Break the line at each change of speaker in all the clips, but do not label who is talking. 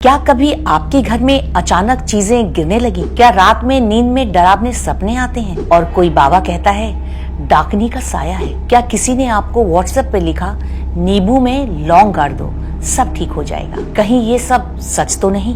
क्या कभी आपके घर में अचानक चीजें गिरने लगी? क्या रात में नींद में डरावने सपने आते हैं और कोई बाबा कहता है डाकनी का साया है? क्या किसी ने आपको व्हाट्सएप पे लिखा नींबू में लौंग गाड़ दो सब ठीक हो जाएगा? कहीं ये सब सच तो नहीं?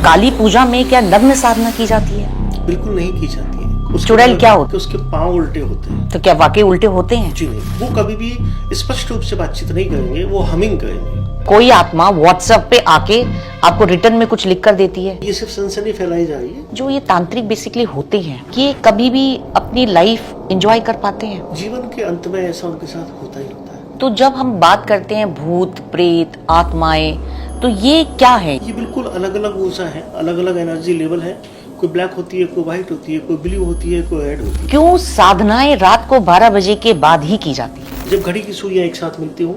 काली पूजा में क्या नग्न साधना की जाती है?
बिल्कुल नहीं की जाती है।
चुड़ैल क्या होती है?
उसके पांव उल्टे होते हैं।
तो क्या वाकई उल्टे होते हैं?
जी नहीं, वो कभी भी स्पष्ट रूप से बातचीत नहीं करेंगे, वो हमिंग करेंगे।
कोई आत्मा व्हाट्सएप पे आके आपको रिटर्न में कुछ लिख कर देती है?
ये सिर्फ सनसनी फैलाई जा रही है।
जो ये तांत्रिक बेसिकली होते हैं कि कभी भी अपनी लाइफ एंजॉय कर पाते हैं?
जीवन के अंत में ऐसा उनके साथ होता ही होता है।
तो जब हम बात करते हैं भूत प्रेत आत्माएं, तो ये क्या है?
ये बिल्कुल अलग अलग ऊर्जा है, अलग अलग एनर्जी लेवल है। कोई ब्लैक होती है, कोई व्हाइट होती है, कोई ब्लू होती है, कोई रेड होती है।
क्यों साधनाएं रात को 12 बजे के बाद ही की जाती है?
जब घड़ी की सुइयां एक साथ मिलती हो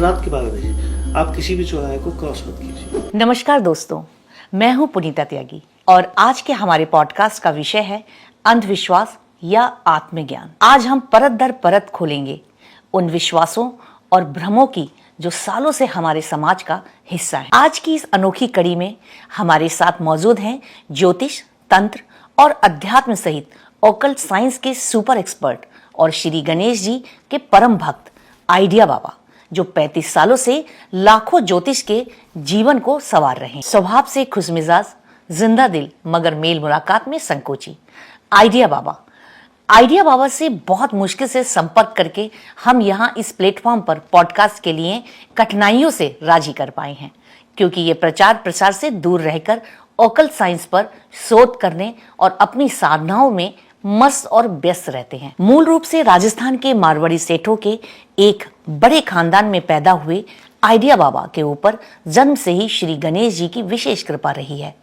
रात के 12 बजे, आप किसी भी चौराहे को क्रॉस मत कीजिए।
नमस्कार दोस्तों, मैं हूं पुनीता त्यागी और आज के हमारे पॉडकास्ट का विषय है अंधविश्वास या आत्मज्ञान। आज हम परत दर परत खोलेंगे उन विश्वासों और भ्रमों की जो सालों से हमारे समाज का हिस्सा है। आज की इस अनोखी कड़ी में हमारे साथ मौजूद हैं ज्योतिष, तंत्र और अध्यात्म सहित ऑकल्ट साइंस के सुपर एक्सपर्ट और श्री गणेश जी के परम भक्त आइडिया बाबा, जो 35 सालों से लाखों ज्योतिष के जीवन को संवार रहे हैं। स्वभाव से खुशमिजाज, जिंदा दिल मगर मेल मुलाकात में संकोची आइडिया बाबा से बहुत मुश्किल से संपर्क करके हम यहाँ इस प्लेटफॉर्म पर पॉडकास्ट के लिए कठिनाइयों से राजी कर पाए हैं, क्योंकि ये प्रचार प्रसार से दूर रहकर ऑकल्ट साइंस पर शोध करने और अपनी साधनाओं में मस्त और व्यस्त रहते हैं। मूल रूप से राजस्थान के मारवाड़ी सेठों के एक बड़े खानदान में पैदा हुए आइडिया बाबा के ऊपर जन्म से ही श्री गणेश जी की विशेष कृपा रही है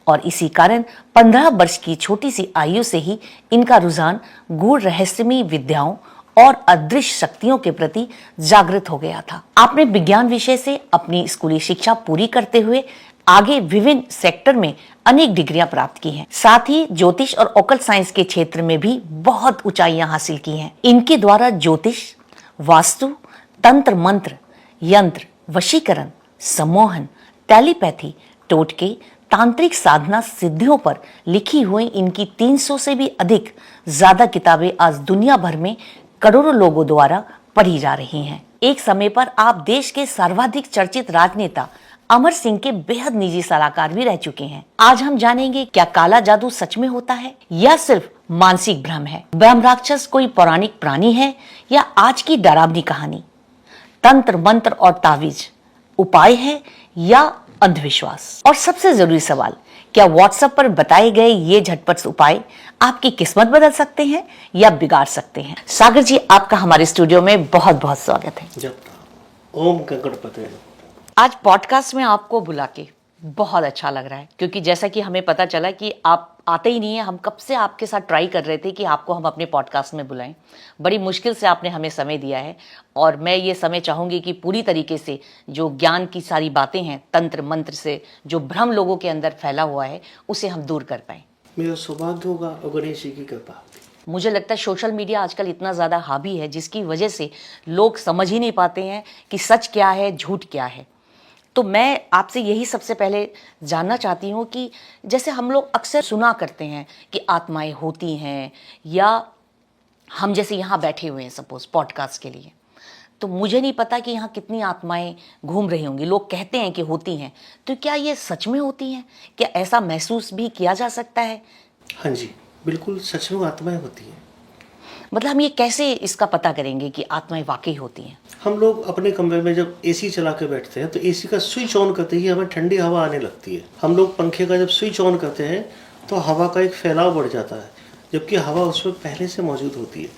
और इसी कारण 15 वर्ष की छोटी सी आयु से ही इनका रुझान गूढ़ रहस्यमयी विद्याओं और अदृश्य शक्तियों के प्रति जागृत हो गया था। आपने विज्ञान विषय से अपनी स्कूली शिक्षा पूरी करते हुए आगे विभिन्न सेक्टर में अनेक डिग्रियां प्राप्त की हैं। साथ ही ज्योतिष और ऑकल्ट साइंस के क्षेत्र में भी बहुत ऊंचाइयां हासिल की हैं। इनके द्वारा ज्योतिष, वास्तु, तंत्र मंत्र, यंत्र, वशीकरण, सम्मोहन, टेलीपैथी, टोटके, तांत्रिक साधना सिद्धियों पर लिखी हुई इनकी 300 से भी अधिक ज्यादा किताबें आज दुनिया भर में करोड़ों लोगों द्वारा पढ़ी जा रही हैं। एक समय पर आप देश के सर्वाधिक चर्चित राजनेता अमर सिंह के बेहद निजी सलाहकार भी रह चुके हैं। आज हम जानेंगे क्या काला जादू सच में होता है या सिर्फ मानसिक भ्रम है? ब्रह्म राक्षस कोई पौराणिक प्राणी है या आज की डरावनी कहानी? तंत्र मंत्र और तावीज उपाय है या अंधविश्वास? और सबसे जरूरी सवाल, क्या व्हाट्सएप पर बताए गए ये झटपट उपाय आपकी किस्मत बदल सकते हैं या बिगाड़ सकते हैं? सागर जी, आपका हमारे स्टूडियो में बहुत बहुत स्वागत है।
ओम गणपते।
आज पॉडकास्ट में आपको बुला के बहुत अच्छा लग रहा है, क्योंकि जैसा कि हमें पता चला कि आप आते ही नहीं है। हम कब से आपके साथ ट्राई कर रहे थे कि आपको हम अपने पॉडकास्ट में बुलाएं। बड़ी मुश्किल से आपने हमें समय दिया है और मैं ये समय चाहूंगी कि पूरी तरीके से जो ज्ञान की सारी बातें हैं, तंत्र मंत्र से जो भ्रम लोगों के अंदर फैला हुआ है, उसे हम दूर कर पाएं।
मेरा सौभाग्य होगा और गणेश जी की कृपा।
मुझे लगता है सोशल मीडिया आजकल इतना ज़्यादा हावी है जिसकी वजह से लोग समझ ही नहीं पाते हैं कि सच क्या है, झूठ क्या है। तो मैं आपसे यही सबसे पहले जानना चाहती हूँ कि जैसे हम लोग अक्सर सुना करते हैं कि आत्माएं होती हैं, या हम जैसे यहाँ बैठे हुए हैं सपोज पॉडकास्ट के लिए, तो मुझे नहीं पता कि यहाँ कितनी आत्माएं घूम रही होंगी। लोग कहते हैं कि होती हैं, तो क्या ये सच में होती हैं? क्या ऐसा महसूस भी किया जा सकता है?
हाँ जी, बिल्कुल सच में आत्माएं होती हैं।
मतलब हम ये कैसे इसका पता करेंगे कि आत्माएं वाकई होती हैं?
हम लोग अपने कमरे में जब एसी चला के बैठते हैं तो एसी का स्विच ऑन करते ही हमें ठंडी हवा आने लगती है। हम लोग पंखे का जब स्विच ऑन करते हैं तो हवा का एक फैलाव बढ़ जाता है, जबकि हवा उसमें पहले से मौजूद होती है।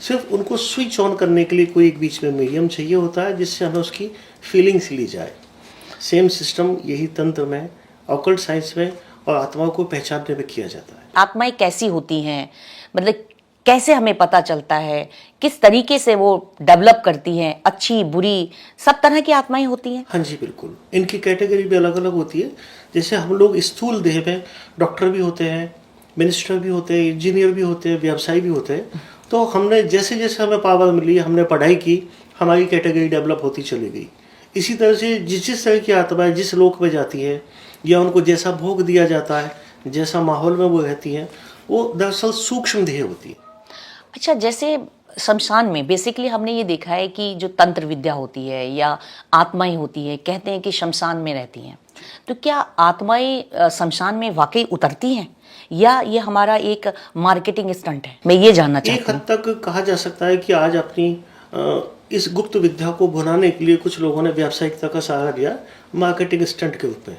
सिर्फ उनको स्विच ऑन करने के लिए कोई एक बीच में मीडियम चाहिए होता है जिससे हमें उसकी फीलिंग्स ली जाए। सेम सिस्टम यही तंत्र में, ऑकल्ट साइंस में और आत्माओं को पहचानने में किया जाता है।
आत्माएं कैसी होती हैं, मतलब कैसे हमें पता चलता है, किस तरीके से वो डेवलप करती हैं, अच्छी बुरी सब तरह की आत्माएं होती हैं?
हाँ जी, बिल्कुल। इनकी कैटेगरी भी अलग अलग होती है। जैसे हम लोग स्थूल देह में डॉक्टर भी होते हैं, मिनिस्टर भी होते हैं, इंजीनियर भी होते हैं, व्यवसायी भी होते हैं। तो हमने जैसे जैसे हमें पावर मिली, हमने पढ़ाई की, हमारी कैटेगरी डेवलप होती चली गई। इसी तरह से जिस तरह की आत्माएं जिस लोक में जाती है या उनको जैसा भोग दिया जाता है, जैसा माहौल में वो रहती हैं, वो दरअसल सूक्ष्म देह होती है।
अच्छा, जैसे शमशान में बेसिकली हमने ये देखा है कि जो तंत्र विद्या होती है या आत्माएं होती है, कहते हैं कि शमशान में रहती हैं, तो क्या आत्माएं शमशान में वाकई उतरती हैं या ये हमारा एक मार्केटिंग स्टंट है? मैं ये जानना
एक
चाहती
हद तक कहा जा सकता है कि आज अपनी इस गुप्त विद्या को भुनाने के लिए कुछ लोगों ने व्यावसायिकता का सहारा लिया मार्केटिंग स्टंट के रूप में।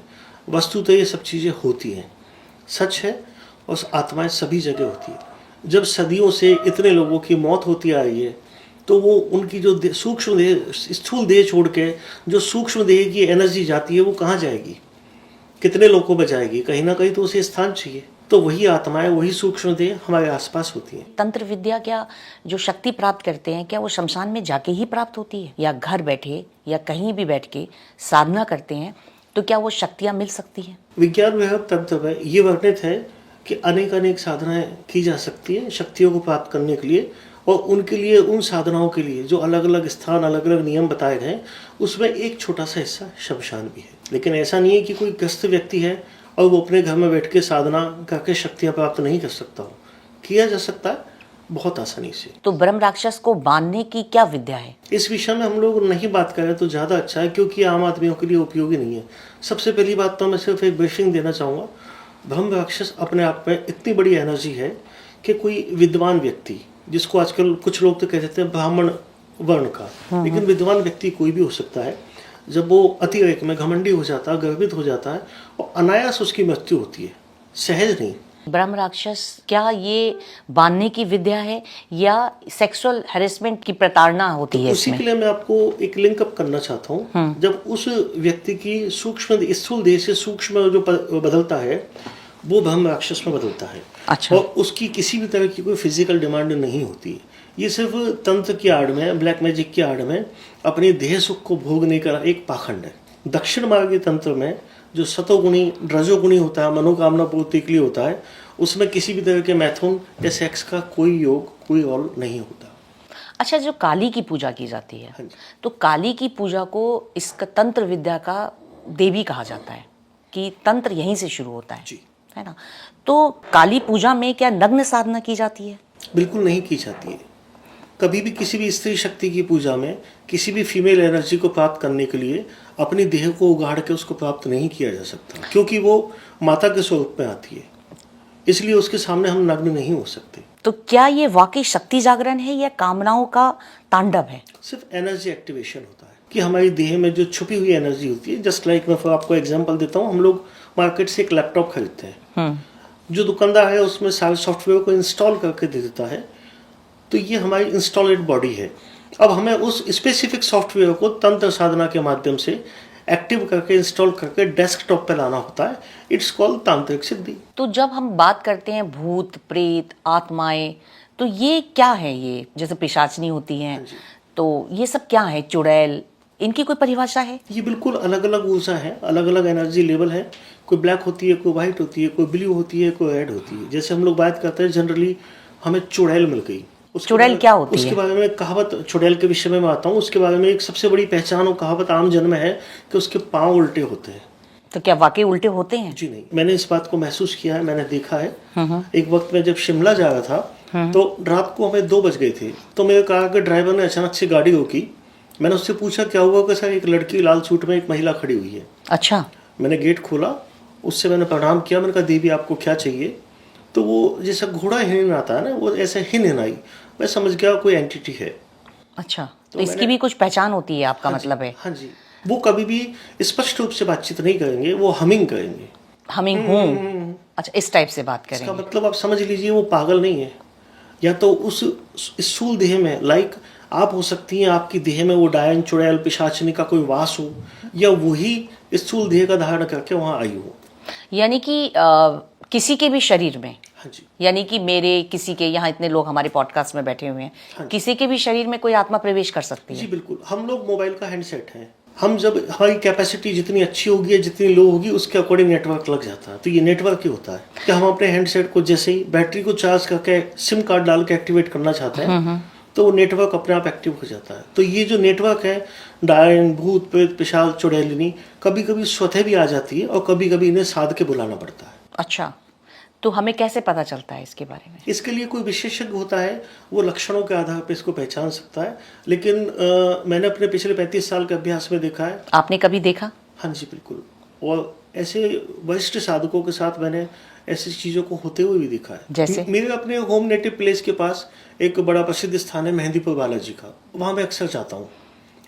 वस्तुतः ये सब चीज़ें होती हैं, सच है, और आत्माएं सभी जगह होती है। जब सदियों से इतने लोगों की मौत होती आ रही है तो वो उनकी जो सूक्ष्म देह, स्थूल देह छोड़ के जो सूक्ष्म देह की एनर्जी जाती है वो कहाँ जाएगी, कितने लोगों में जाएगी? कहीं ना कहीं तो उसे स्थान चाहिए। तो वही आत्माएं, वही सूक्ष्म देह हमारे आसपास होती हैं।
तंत्र विद्या क्या जो शक्ति प्राप्त करते हैं, क्या वो शमशान में जाके ही प्राप्त होती है या घर बैठे या कहीं भी बैठ के साधना करते हैं तो क्या वो शक्तियां मिल सकती हैं?
विज्ञान विभाग तंत्र में ये वर्णित है कि अनेक साधनाएं की जा सकती हैं शक्तियों को प्राप्त करने के लिए, और उनके लिए, उन साधनाओं के लिए जो अलग अलग स्थान, अलग अलग नियम बताए गए, उसमें एक छोटा सा हिस्सा शमशान भी है। लेकिन ऐसा नहीं है कि कोई ग्रस्त व्यक्ति है और वो अपने घर में बैठ के साधना करके शक्तियां प्राप्त नहीं कर सकता हो। किया जा सकता है बहुत आसानी से।
तो ब्रह्म राक्षस को बांधने की क्या विद्या है?
इस विषय में हम लोग नहीं बात करें तो ज़्यादा अच्छा है, क्योंकि आम आदमियों के लिए उपयोगी नहीं है। सबसे पहली बात तो मैं सिर्फ एक ब्रीफिंग देना चाहूँगा। ब्रह्म राक्षस अपने आप में इतनी बड़ी एनर्जी है कि कोई विद्वान व्यक्ति, जिसको आजकल कुछ लोग तो कह देते हैं ब्राह्मण वर्ण का, लेकिन विद्वान व्यक्ति कोई भी हो सकता है, जब वो अतिरेक में घमंडी हो जाता है, गर्वित हो जाता है, और अनायास उसकी मृत्यु होती है, सहज नहीं।
ब्रह्म राक्षस क्या ये बांधने की विद्या है या सेक्सुअल हैरेसमेंट की प्रताड़ना होती है
उसी
इसमें?
के लिए मैं आपको एक लिंक अप करना चाहता हूँ। जब उस व्यक्ति की सूक्ष्म स्थूल देह से सूक्ष्म जो बदलता है वो ब्रह्म राक्षस में बदलता है।
अच्छा।
और उसकी किसी भी तरह की कोई फिजिकल डिमांड नहीं होती है। ये सिर्फ तंत्र की आड़ में, ब्लैक मैजिक की आड़ में अपने देह सुख को भोगने का एक पाखंड है। दक्षिण मार्गीय तंत्र में जो सतोगुणी रजोगुणी होता है, मनोकामना पूर्ति के लिए होता है, उसमें किसी भी तरह के मैथुन या सेक्स का कोई योग, कोई रोल नहीं होता।
अच्छा, जो काली की पूजा की जाती है,
हाँ जी।
तो काली की पूजा को इसका तंत्र विद्या का देवी कहा जाता है कि तंत्र यहीं से शुरू होता है,
जी,
है ना? तो काली पूजा में क्या नग्न साधना की जाती है?
बिल्कुल नहीं की जाती है। कभी भी किसी भी स्त्री शक्ति की पूजा में किसी भी फीमेल एनर्जी को प्राप्त करने के लिए अपनी देह को उगाड़ के उसको प्राप्त नहीं किया जा सकता, क्योंकि वो माता के स्वरूप में आती है, इसलिए उसके सामने हम नग्न नहीं हो सकते।
तो क्या ये वाकई शक्ति जागरण है या कामनाओं का तांडव है?
सिर्फ एनर्जी एक्टिवेशन होता है कि हमारी देह में जो छुपी हुई एनर्जी होती है। जस्ट लाइक मैं आपको एग्जांपल देता हूँ। हम लोग मार्केट से एक लैपटॉप खरीदते हैं, जो दुकानदार है उसमें सारे सॉफ्टवेयर को इंस्टॉल करके दे देता है, तो ये हमारी इंस्टॉलेड बॉडी है। अब हमें उस स्पेसिफिक सॉफ्टवेयर को तंत्र साधना के माध्यम से एक्टिव करके, इंस्टॉल करके डेस्कटॉप पे लाना होता है। इट्स कॉल्ड तांत्रिक सिद्धि।
तो जब हम बात करते हैं भूत प्रेत आत्माएं, तो ये क्या है? ये जैसे पिशाचनी होती हैं, तो ये सब क्या है? चुड़ैल, इनकी कोई परिभाषा है?
ये बिल्कुल अलग अलग ऊर्जा है, अलग अलग एनर्जी लेवल है। कोई ब्लैक होती है, कोई व्हाइट होती है, कोई ब्लू होती है, कोई रेड होती है। जैसे हम लोग बात करते हैं जनरली हमें चुड़ैल मिल गई।
चुड़ैल क्या होती है?
उसके बारे में कहावत, चुड़ैल के विषय में मैं आता हूँ। उसके बारे में एक सबसे बड़ी पहचान और कहावत आम जन में है कि उसके पाँव उल्टे होते हैं।
तो क्या वाकई उल्टे होते हैं?
जी नहीं, मैंने इस बात को महसूस किया है, मैंने देखा है। एक वक्त में जब शिमला जा रहा था तो रात को हमें 2 बज गए थे, तो मेरे कार के ड्राइवर ने अचानक से गाड़ी रोकी। मैंने उससे पूछा क्या हुआ? कि सर एक लड़की लाल सूट में एक महिला खड़ी हुई है।
अच्छा।
मैंने गेट खोला, उससे मैंने प्रणाम किया। मैंने कहा देवी आपको क्या चाहिए? तो वो जैसा घोड़ा हिन आता है ना, वो ऐसे हिन आई। मैं समझ गया कोई एंटिटी है।
अच्छा, तो इसकी भी कुछ पहचान होती है आपका मतलब है?
हाँ जी। वो कभी भी स्पष्ट रूप से बातचीत नहीं करेंगे, वो हमिंग करेंगे।
हमिंग हूँ। अच्छा, इस टाइप से बात
इसका
करेंगे।
मतलब आप समझ लीजिए वो पागल नहीं है। या तो उस स्थूल देह में, लाइक आप हो सकती हैं, आपकी देह में वो डायन, चुड़ैल, पिशाचनी का कोई वास हो, या वही स्थूल देह का धारण करके वहां आई हो।
यानी कि किसी के भी शरीर में,
हाँ जी,
यानी कि मेरे, किसी के, यहाँ इतने लोग हमारे पॉडकास्ट में बैठे हुए हैं, किसी के भी शरीर में कोई आत्मा प्रवेश कर सकती है?
जी बिल्कुल। हम लोग मोबाइल का हैंडसेट है। हम जब हमारी कैपेसिटी जितनी अच्छी होगी या जितनी लो होगी उसके अकॉर्डिंग नेटवर्क लग जाता है। तो ये नेटवर्क ही होता है कि हम अपने हैंडसेट को जैसे ही बैटरी को चार्ज करके सिम कार्ड डाल के एक्टिवेट करना चाहते हैं, तो वो नेटवर्क अपने आप एक्टिव हो जाता है। तो ये जो नेटवर्क है, डायन, भूत, प्रेत, पिशाच, चुड़ैलिनी, कभी कभी स्वतः भी आ जाती है और कभी कभी इन्हें साध के बुलाना पड़ता है।
अच्छा, तो हमें कैसे पता चलता है इसके बारे में?
इसके लिए कोई विशेषज्ञ होता है, वो लक्षणों के आधार पर इसको पहचान सकता है। लेकिन मैंने अपने पिछले 35 साल के अभ्यास में देखा है।
आपने कभी देखा?
हाँ जी, बिल्कुल। और ऐसे वरिष्ठ साधकों के साथ मैंने ऐसी चीज़ों को होते हुए भी देखा है।
जैसे?
मेरे अपने होम नेटिव प्लेस के पास एक बड़ा प्रसिद्ध स्थान है मेहंदीपुर बालाजी का, वहाँ मैं अक्सर जाता हूँ,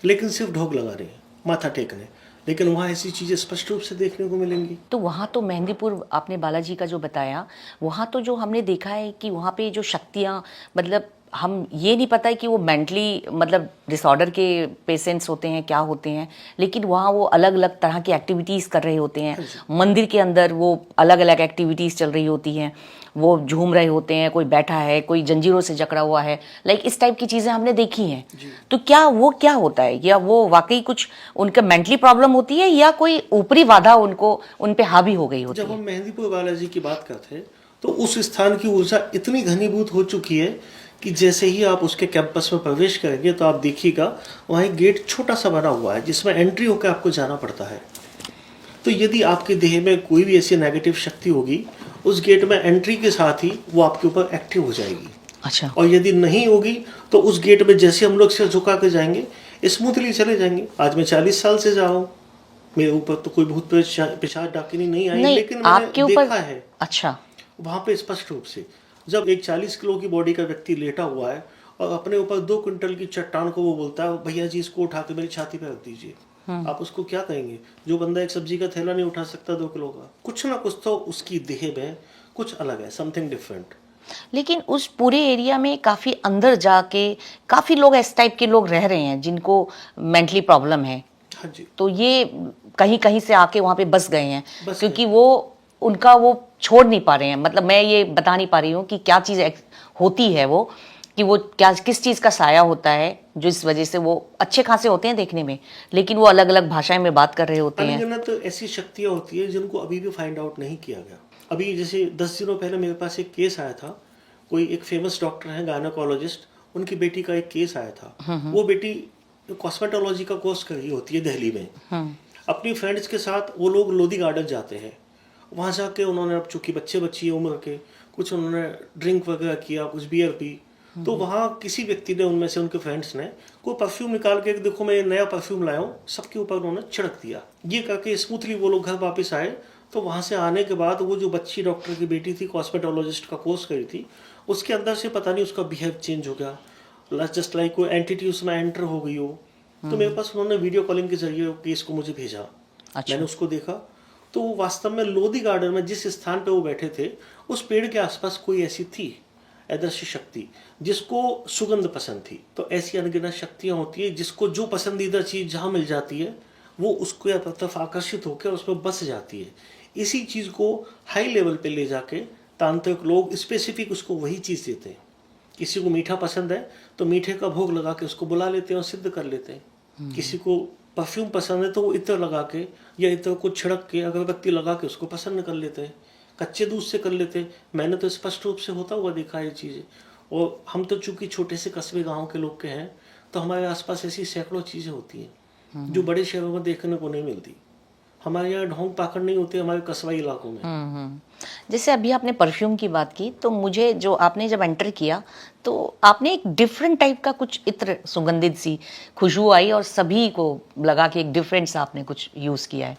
लेकिन सिर्फ ढोक लगाने, माथा टेकने, लेकिन वहाँ ऐसी चीज़ें स्पष्ट रूप से देखने को मिलेंगी।
तो वहाँ तो मेहंदीपुर आपने बालाजी का जो बताया, वहाँ तो जो हमने देखा है कि वहाँ पे जो शक्तियाँ, मतलब हम ये नहीं पता है कि वो मेंटली मतलब डिसऑर्डर के पेशेंट्स होते हैं, क्या होते हैं, लेकिन वहाँ वो अलग अलग तरह की एक्टिविटीज़ कर रहे होते हैं। मंदिर के अंदर वो अलग अलग एक्टिविटीज़ चल रही होती हैं, वो झूम रहे होते हैं, कोई बैठा है, कोई जंजीरों से जकड़ा हुआ है, लाइक इस टाइप की चीज़ें हमने देखी हैं। तो क्या वो क्या होता है, या वो वाकई कुछ उनका मेंटली प्रॉब्लम होती है, या कोई ऊपरी बाधा उन पे हावी हो गई होती है?
जब हम मेहंदीपुर बालाजी की बात करते हैं तो उस स्थान की ऊर्जा इतनी घनीभूत हो चुकी है कि जैसे ही आप उसके कैंपस में प्रवेश करेंगे तो आप देखिएगा वहाँ एक गेट छोटा सा बना हुआ है जिसमें एंट्री होकर आपको जाना पड़ता है। तो यदि आपके देह में कोई भी ऐसी नेगेटिव शक्ति होगी, उस गेट में एंट्री के साथ ही वो आपके ऊपर एक्टिव हो जाएगी।
अच्छा।
और यदि नहीं होगी तो उस गेट में जैसे हम लोग सिर झुका के जाएंगे, स्मूथली चले जाएंगे। आज मैं 40 साल से जा रहा हूँ, मेरे ऊपर तो कोई भूत पिशाच डाकिनी नहीं आई, लेकिन मैंने देखा है।
अच्छा।
वहाँ पे स्पष्ट रूप से जब एक 40 किलो की बॉडी का व्यक्ति लेटा हुआ है और अपने ऊपर 2 क्विंटल की चट्टान को वो बोलता है, भैया जी इसको उठा के मेरी छाती पे रख दीजिए, आप उसको क्या कहेंगे? जो बंदा एक सब्जी का थैला नहीं उठा सकता 2 किलो का, कुछ ना कुछ तो उसकी देह में कुछ अलग है, समथिंग डिफरेंट।
लेकिन उस पूरे एरिया में काफ़ी अंदर जाके काफ़ी लोग इस टाइप के लोग रह रहे हैं जिनको मेंटली प्रॉब्लम है।
हाँ जी।
तो ये कहीं कहीं से आके वहाँ पे बस गए हैं, क्योंकि वो उनका वो छोड़ नहीं पा रहे हैं। मतलब मैं ये बता नहीं पा रही हूँ कि क्या चीज़ होती है वो, कि वो क्या किस चीज़ का साया होता है जो इस वजह से वो अच्छे खासे होते हैं देखने में, लेकिन वो अलग अलग भाषाएं में बात कर रहे होते हैं।
अनगिनत तो ऐसी शक्तियाँ होती है जिनको अभी भी फाइंड आउट नहीं किया गया। अभी जैसे 10 दिनों पहले मेरे पास एक केस आया था, कोई एक फेमस डॉक्टर है, गायनोकोलॉजिस्ट, उनकी बेटी का एक केस आया था। वो बेटी कॉस्मेटोलॉजी का कोर्स कर रही होती है दिल्ली में। अपनी फ्रेंड्स के साथ वो लोग लोधी गार्डन जाते हैं। वहाँ जाके उन्होंने, अब चूंकि बच्ची उम्र के, कुछ उन्होंने ड्रिंक वगैरह किया, कुछ बियर पी। तो वहाँ किसी व्यक्ति ने, उनमें से उनके फ्रेंड्स ने, कोई परफ्यूम निकाल के, देखो मैं नया परफ्यूम लाया हूँ, सबके ऊपर उन्होंने छिड़क दिया। ये करके स्मूथली वो लोग घर वापस आए। तो वहाँ से आने के बाद वो जो बच्ची डॉक्टर की बेटी थी, कॉस्मेटोलॉजिस्ट का कोर्स करी थी, उसके अंदर से पता नहीं उसका बिहेव चेंज हो गया, जस्ट लाइक कोई एंटिटी उसमें एंटर हो गई हो। तो मेरे पास उन्होंने वीडियो कॉलिंग के जरिए केस को मुझे भेजा।
अच्छा।
मैंने उसको देखा तो वास्तव में लोधी गार्डन में जिस स्थान पे वो बैठे थे, उस पेड़ के आसपास कोई ऐसी थी अदृश्य शक्ति जिसको सुगंध पसंद थी। तो ऐसी अनगिनत शक्तियां होती है जिसको जो पसंदीदा चीज जहां मिल जाती है वो उसको तरफ आकर्षित होकर उसमें बस जाती है। इसी चीज को हाई लेवल पे ले जाके तांत्रिक लोग स्पेसिफिक उसको वही चीज देते हैं। किसी को मीठा पसंद है तो मीठे का भोग लगा के उसको बुला लेते हैं और सिद्ध कर लेते हैं। किसी को परफ्यूम पसंद है तो वो इत्र लगा के या इत्र को छिड़क के अगरबत्ती लगा के उसको पसंद कर लेते हैं। कच्चे दूध से कर लेते हैं। मैंने तो स्पष्ट रूप से होता हुआ देखा ये चीज़ें। और हम तो चूंकि छोटे से कस्बे गांव के लोग के हैं तो हमारे आसपास ऐसी सैकड़ों चीज़ें होती हैं जो बड़े शहरों में देखने को नहीं मिलती। हमारे यहाँ ढोंग पाकड़ नहीं होते हमारे कस्बाई इलाकों में।
जैसे अभी आपने परफ्यूम की बात की, तो मुझे जो आपने जब एंटर किया तो आपने एक डिफरेंट टाइप का कुछ इत्र, सुगंधित सी खुशबू आई और सभी को लगा कि एक डिफरेंट सा आपने कुछ यूज़ किया है।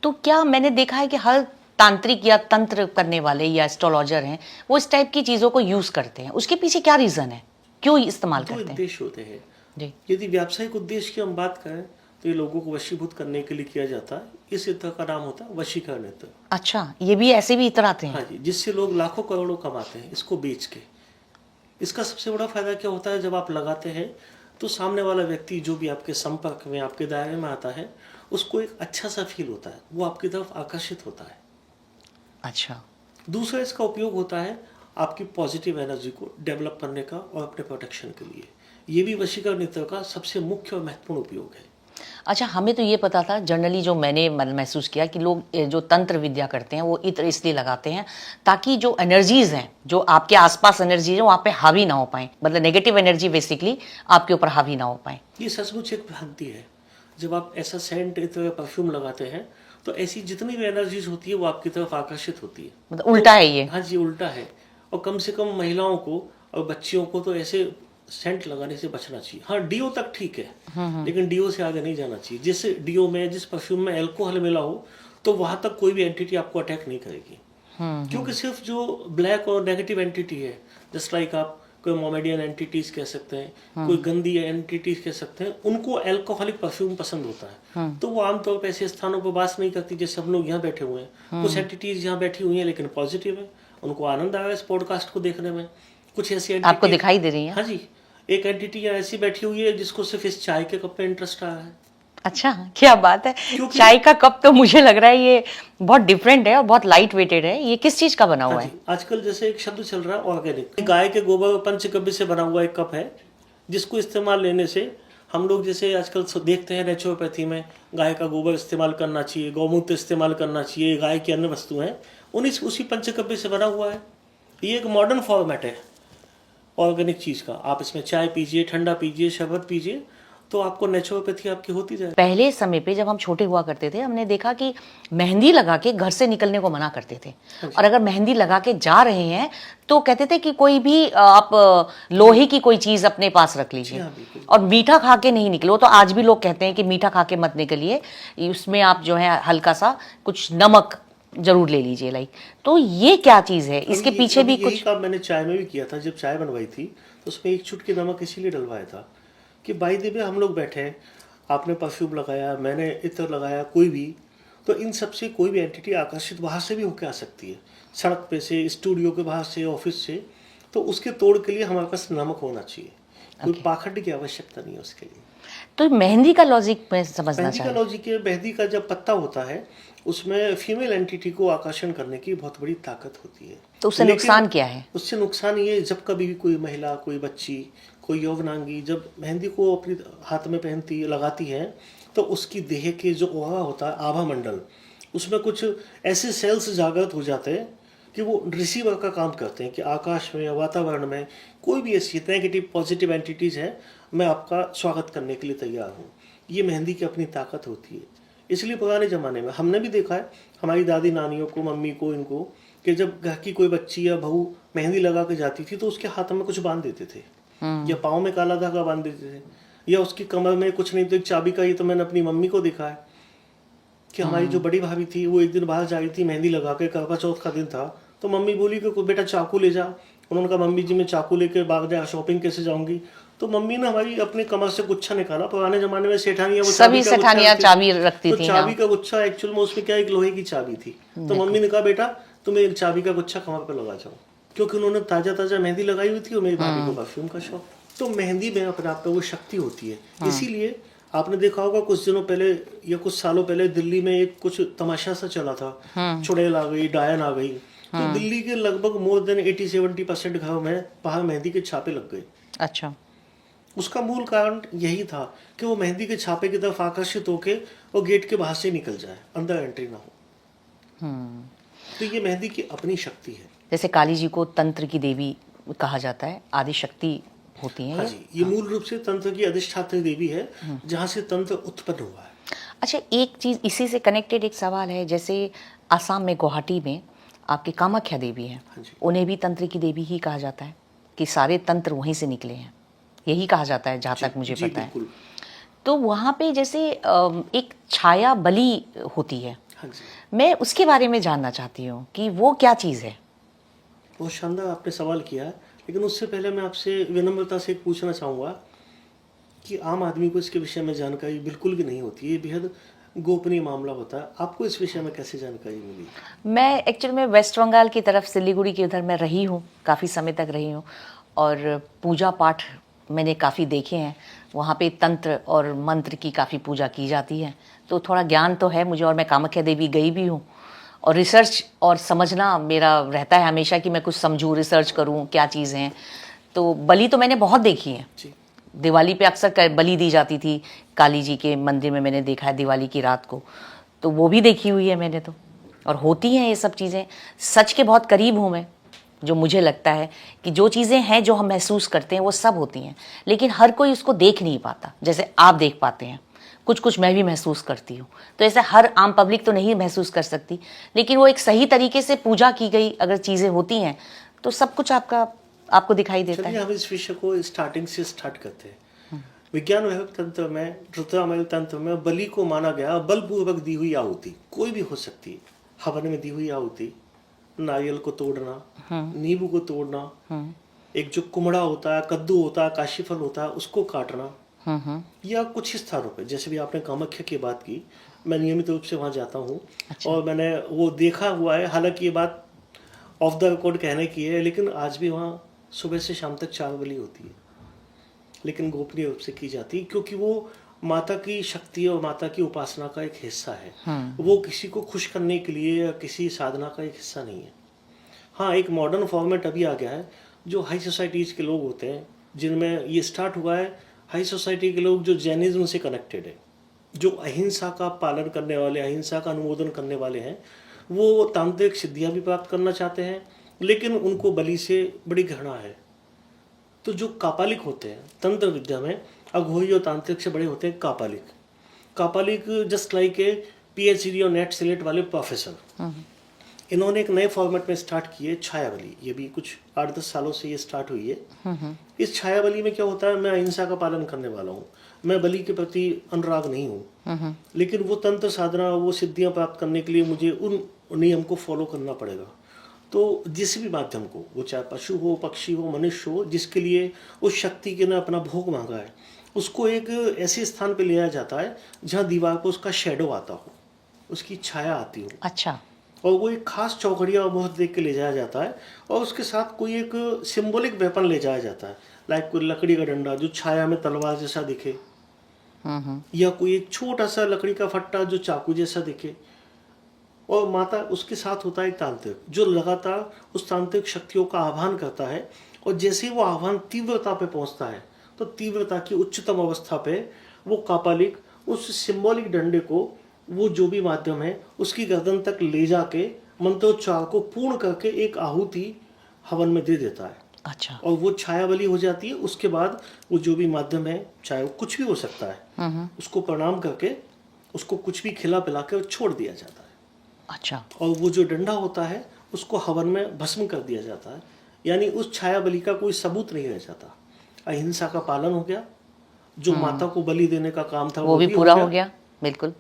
तो क्या मैंने देखा है कि हर तांत्रिक या तंत्र करने वाले या एस्ट्रोलॉजर हैं वो इस टाइप की चीज़ों को यूज़ करते हैं, उसके पीछे क्या रीज़न है, क्यों इस्तेमाल करते हैं?
दो उद्देश्य होते हैं
जी।
यदि व्यावसायिक उद्देश्य की हम बात करें तो ये लोगों को वशीभूत करने के लिए किया जाता है। इस इत्र का नाम होता है वशीकरण इत्र।
अच्छा, ये भी ऐसे भी इत्र आते हैं?
हाँ जी, जिससे लोग लाखों करोड़ों कमाते हैं इसको बेच के। इसका सबसे बड़ा फायदा क्या होता है, जब आप लगाते हैं तो सामने वाला व्यक्ति जो भी आपके संपर्क में, आपके दायरे में आता है, उसको एक अच्छा सा फील होता है, वो आपकी तरफ आकर्षित होता है।
अच्छा।
दूसरा इसका उपयोग होता है आपकी पॉजिटिव एनर्जी को डेवलप करने का और अपने प्रोटेक्शन के लिए। ये भी वशीकरण इत्र का सबसे मुख्य और महत्वपूर्ण उपयोग है।
अच्छा, हमें तो ये पता था जनरली, जो मैंने महसूस किया कि लोग जो तंत्र विद्या करते हैं वो इत्र इसलिए लगाते हैं ताकि जो एनर्जीज हैं, जो आपके आसपास एनर्जीज है, वहाँ पे हावी ना हो पाए, मतलब नेगेटिव एनर्जी बेसिकली आपके ऊपर हावी ना हो पाए।
ये सचमुच एक भ्रांति है। जब आप ऐसा सेंट इत्र या परफ्यूम लगाते हैं तो ऐसी जितनी भी एनर्जीज होती है वो आपकी तरफ आकर्षित होती है।
मतलब उल्टा है ये।
हाँ जी, उल्टा है। और कम से कम महिलाओं को और बच्चियों को तो ऐसे सेंट लगाने से बचना चाहिए। हाँ, डीओ तक ठीक है, लेकिन डीओ से आगे नहीं जाना चाहिए। जिस डीओ में, जिस परफ्यूम में अल्कोहल मिला हो तो वहां तक कोई भी एंटिटी आपको अटैक नहीं करेगी। क्योंकि सिर्फ जो ब्लैक और नेगेटिव एंटिटी है, जस्ट लाइक आप कोई मोमेडियन एंटिटीज कह सकते हैं, कोई गंदी एंटिटीज कह सकते हैं, उनको अल्कोहलिक परफ्यूम पसंद होता है। तो वो आमतौर पर ऐसे स्थानों पर वास नहीं करती जैसे हम लोग यहाँ बैठे हुए हैं। कुछ एंटिटीज यहाँ बैठी हुई हैं लेकिन पॉजिटिव है, उनको आनंद आया इस पॉडकास्ट को देखने में। कुछ ऐसी
आपको दिखाई दे रही है?
हाँ जी, एक एंटिटी यहाँ ऐसी बैठी हुई है जिसको सिर्फ इस चाय के कप में इंटरेस्ट आया है।
अच्छा, क्या बात है। चाय का कप तो मुझे लग रहा है ये बहुत डिफरेंट है और बहुत लाइट वेटेड है। ये किस चीज का बना हुआ है?
आजकल जैसे एक शब्द चल रहा है ऑर्गेनिक, गाय के गोबर और पंचगव्य से बना हुआ एक कप है जिसको इस्तेमाल लेने से हम लोग जैसे आजकल देखते हैं नेचुरोपैथी में गाय का गोबर इस्तेमाल करना चाहिए, गौमूत्र इस्तेमाल करना चाहिए, गाय की अन्य वस्तुएं उन्हीं उसी पंचगव्य से बना हुआ है। ये एक मॉडर्न फॉर्मेट है ऑर्गेनिक चीज का। आप इसमें चाय पीजिए, ठंडा पीजिए, शरबत पीजिए, तो आपको नेचुरोपैथी आपकी होती जाए।
पहले समय पे जब हम छोटे हुआ करते थे, हमने देखा कि मेहंदी लगा के घर से निकलने को मना करते थे, और अगर मेहंदी लगा के जा रहे हैं तो कहते थे कि कोई भी आप लोहे की कोई चीज अपने पास रख लीजिए, और मीठा खा के नहीं निकलो। तो आज भी लोग कहते हैं कि मीठा खा के मत निकलिए, उसमें आप जो है हल्का सा कुछ नमक जरूर ले लीजिए। लाइक, तो ये क्या चीज है? इसके पीछे भी कुछ
काम मैंने चाय में भी किया था। जब चाय बनवाई थी तो उसमें एक चुटकी नमक इसीलिए डलवाया था कि बाई द वे हम लोग बैठे हैं, आपने परफ्यूम लगाया, मैंने इत्र लगाया, कोई भी, तो इन सब से कोई भी एंटिटी आकर्षित बाहर से भी होकर आ सकती है, सड़क पे से, स्टूडियो के बाहर से, ऑफिस से। तो उसके तोड़ के लिए हमारे पास नमक होना चाहिए। कोई पाखंड की आवश्यकता नहीं है उसके लिए।
तो मेहंदी का लॉजिक मैं समझना
मेहंदी का लॉजिक है, मेहंदी का जब पत्ता होता है उसमें फीमेल एंटिटी को आकर्षण करने की बहुत बड़ी ताकत होती है।
तो उससे नुकसान क्या है?
उससे नुकसान ये, जब कभी भी कोई महिला, कोई बच्ची, कोई यौवनांगी जब मेहंदी को अपने हाथ में पहनती, लगाती है, तो उसकी देह के जो ओरा होता है, आभा मंडल, उसमें कुछ ऐसे सेल्स जागृत हो जाते हैं कि वो रिसीवर का काम करते हैं कि आकाश में, वातावरण में कोई भी ऐसी नेगेटिव पॉजिटिव एंटिटीज है, मैं आपका स्वागत करने के लिए तैयार हूँ। ये मेहंदी की अपनी ताकत होती है। इसलिए पुराने ज़माने में हमने भी देखा है, हमारी दादी नानियों को, मम्मी को, इनको, कि जब घर की कोई बच्ची या बहू मेहंदी लगा के जाती थी तो उसके हाथ में कुछ बांध देते थे, या पाँव में काला धागा बांध देते थे, या उसकी कमर में कुछ नहीं तो एक चाबी का। ये तो मैंने अपनी मम्मी को देखा है कि हमारी जो बड़ी भाभी थी वो एक दिन बाहर जा रही थी मेहंदी लगा के, करवा चौथ का दिन था, तो मम्मी बोली कि बेटा चाकू ले जा। उन्होंने कहा मम्मी जी मैं चाकू लेके भाग जाए, शॉपिंग कैसे जाऊंगी? तो मम्मी ने हमारी अपने कमर से गुच्छा निकाला। पुराने जमाने में सेठानियां,
सभी सेठानियां चाबी रखती थी।
चाबी का गुच्छा एक्चुअल में उसमें क्या, एक लोहे की चाबी थी। तो मम्मी ने कहा बेटा तुम्हें एक चाबी का गुच्छा कमर पे लगा जाओ, क्योंकि उन्होंने ताजा ताजा मेहंदी लगाई हुई थी और मेरी भाभी को परफ्यूम का शौक। तो मेहंदी में अपने आप पे वो शक्ति होती है। इसीलिए आपने देखा होगा कुछ दिनों पहले या कुछ सालों पहले दिल्ली में एक कुछ तमाशा सा चला था, चुड़ैल आ गई, डायन आ गई। तो दिल्ली के लगभग मोर देन 80-70% घरों में बाहर मेहंदी के छापे लग गए।
अच्छा,
उसका मूल कारण यही था कि वो मेहंदी के छापे की तरफ आकर्षित होके वो गेट के बाहर से निकल जाए, अंदर एंट्री ना हो। तो ये मेहंदी की अपनी शक्ति है।
जैसे काली जी को तंत्र की देवी कहा जाता है, आदि शक्ति होती है।
हाँ जी, ये मूल रूप से तंत्र की अधिष्ठात्री देवी है, जहाँ से तंत्र उत्पन्न हुआ है।
अच्छा, एक चीज इसी से कनेक्टेड एक सवाल है, जैसे आसाम में गुवाहाटी में आपकी कामाख्या देवी है, उन्हें भी तंत्र की देवी ही कहा जाता है कि सारे तंत्र वहीं से निकले हैं, यही कहा जाता है जहाँ तक मुझे पता है। तो वहाँ पे जैसे एक छाया बलि होती है, मैं उसके बारे में जानना चाहती हूँ कि वो क्या चीज़ है।
बहुत शानदार आपने सवाल किया है, लेकिन उससे पहले मैं आपसे विनम्रता से पूछना चाहूँगा कि आम आदमी को इसके विषय में जानकारी बिल्कुल भी नहीं होती है, ये बेहद गोपनीय मामला होता है। आपको इस विषय में कैसे जानकारी मिली?
मैं एक्चुअली में वेस्ट बंगाल की तरफ सिलीगुड़ी की उधर मैं रही हूँ, काफ़ी समय तक रही हूँ, और पूजा पाठ मैंने काफ़ी देखे हैं। वहाँ पे तंत्र और मंत्र की काफ़ी पूजा की जाती है, तो थोड़ा ज्ञान तो है मुझे, और मैं कामाख्या देवी गई भी हूँ, और रिसर्च और समझना मेरा रहता है हमेशा कि मैं कुछ समझूँ, रिसर्च करूँ क्या चीज़ हैं। तो बलि तो मैंने बहुत देखी है, दिवाली पे अक्सर बलि दी जाती थी काली जी के मंदिर में, मैंने देखा है दिवाली की रात को, तो वो भी देखी हुई है मैंने तो। और होती हैं ये सब चीज़ें, सच के बहुत करीब हूँ मैं। जो मुझे लगता है कि जो चीज़ें हैं जो हम महसूस करते हैं वो सब होती हैं, लेकिन हर कोई उसको देख नहीं पाता जैसे आप देख पाते हैं। कुछ कुछ मैं भी महसूस करती हूँ, तो ऐसे हर आम पब्लिक तो नहीं महसूस कर सकती, लेकिन वो एक सही तरीके से पूजा की गई अगर चीज़ें होती हैं तो सब कुछ आपको दिखाई देता
चलिए
है।
हम इस विषय को स्टार्टिंग से स्टार्ट करते हैं। विज्ञान वैज्ञानिक तंत्र में, रुद्रामय तंत्र में बलि को माना गया बलपूर्वक दी हुई आहुति, कोई भी हो सकती है। हवन में दी हुई आहुति, नारियल को तोड़ना, नींबू को तोड़ना, एक जो कुमड़ा होता है, कद्दू होता है, काशीफल होता है, उसको काटना, या कुछ ही स्थानों पे, जैसे भी आपने कामाख्या की बात की, मैं नियमित रूप से वहाँ जाता हूँ।
अच्छा।
और मैंने वो देखा हुआ है, हालांकि ये बात ऑफ द रिकॉर्ड कहने की है, लेकिन आज भी वहाँ सुबह से शाम तक 4 बलि होती है, लेकिन गोपनीय रूप से की जाती है, क्योंकि वो माता की शक्ति और माता की उपासना का एक हिस्सा है। वो किसी को खुश करने के लिए या किसी साधना का एक हिस्सा नहीं है। हाँ, एक मॉडर्न फॉर्मेट अभी आ गया है, जो हाई सोसाइटीज़ के लोग होते हैं, जिनमें ये स्टार्ट हुआ है, हाई सोसाइटी के लोग जो जैनिज्म से कनेक्टेड है, जो अहिंसा का पालन करने वाले, अहिंसा का अनुमोदन करने वाले हैं, वो तांत्रिक सिद्धियां भी प्राप्त करना चाहते हैं, लेकिन उनको बलि से बड़ी घृणा है। तो जो कापालिक होते हैं तंत्र विद्या में, अघोरी और तांत्रिक से बड़े होते हैं कापालिक। कापालिक जस्ट लाइक ए पीएचडी और नेट सेलेक्ट वाले प्रोफेसर। इन्होंने एक नए फॉर्मेट में स्टार्ट किए छाया बलि। ये भी कुछ 8-10 सालों से ये स्टार्ट हुई है। इस छाया बलि में क्या होता है, मैं अहिंसा का पालन करने वाला हूँ, मैं बलि के प्रति अनुराग नहीं हूँ, लेकिन वो तंत्र साधना, वो सिद्धियां प्राप्त करने के लिए मुझे उन नियम को फॉलो करना पड़ेगा। तो जिस भी माध्यम को, वो चाहे पशु हो, पक्षी हो, मनुष्य हो, जिसके लिए उस शक्ति के ने अपना भोग मांगा है, उसको एक ऐसे स्थान पे ले जाया जाता है जहाँ दीवार पर उसका शेडो आता हो, उसकी छाया आती हो।
अच्छा।
और वो एक खास चौकड़िया और बहुत देख के ले जाया जाता है, और उसके साथ कोई एक सिंबॉलिक वेपन ले जाया जाता है, लाइक कोई लकड़ी का डंडा जो छाया में तलवार जैसा दिखे, या कोई एक छोटा सा लकड़ी का फट्टा जो चाकू जैसा दिखे। और माता उसके साथ होता है एक तांत्रिक, जो लगातार उस तांत्रिक शक्तियों का आह्वान करता है, और जैसे ही वो आह्वान तीव्रता पे पहुंचता है, तो तीव्रता की उच्चतम अवस्था पे वो कापालिक उस सिंबॉलिक डंडे को, वो जो भी माध्यम है, उसकी गर्दन तक ले जाके मंत्रोच्चार को पूर्ण करके एक आहुति हवन में दे देता है।
अच्छा।
और वो छाया बलि हो जाती है। उसके बाद वो जो भी माध्यम है, चाहे वो कुछ भी हो सकता है, उसको प्रणाम करके उसको कुछ भी खिला पिला के छोड़ दिया जाता है।
अच्छा।
और वो जो डंडा होता है उसको हवन में भस्म कर दिया जाता है, यानी उस छाया बलि का कोई सबूत नहीं रह जाता। अहिंसा का पालन हो गया, जो माता को बलि देने का काम था
वो भी पूरा हो गया। बिल्कुल।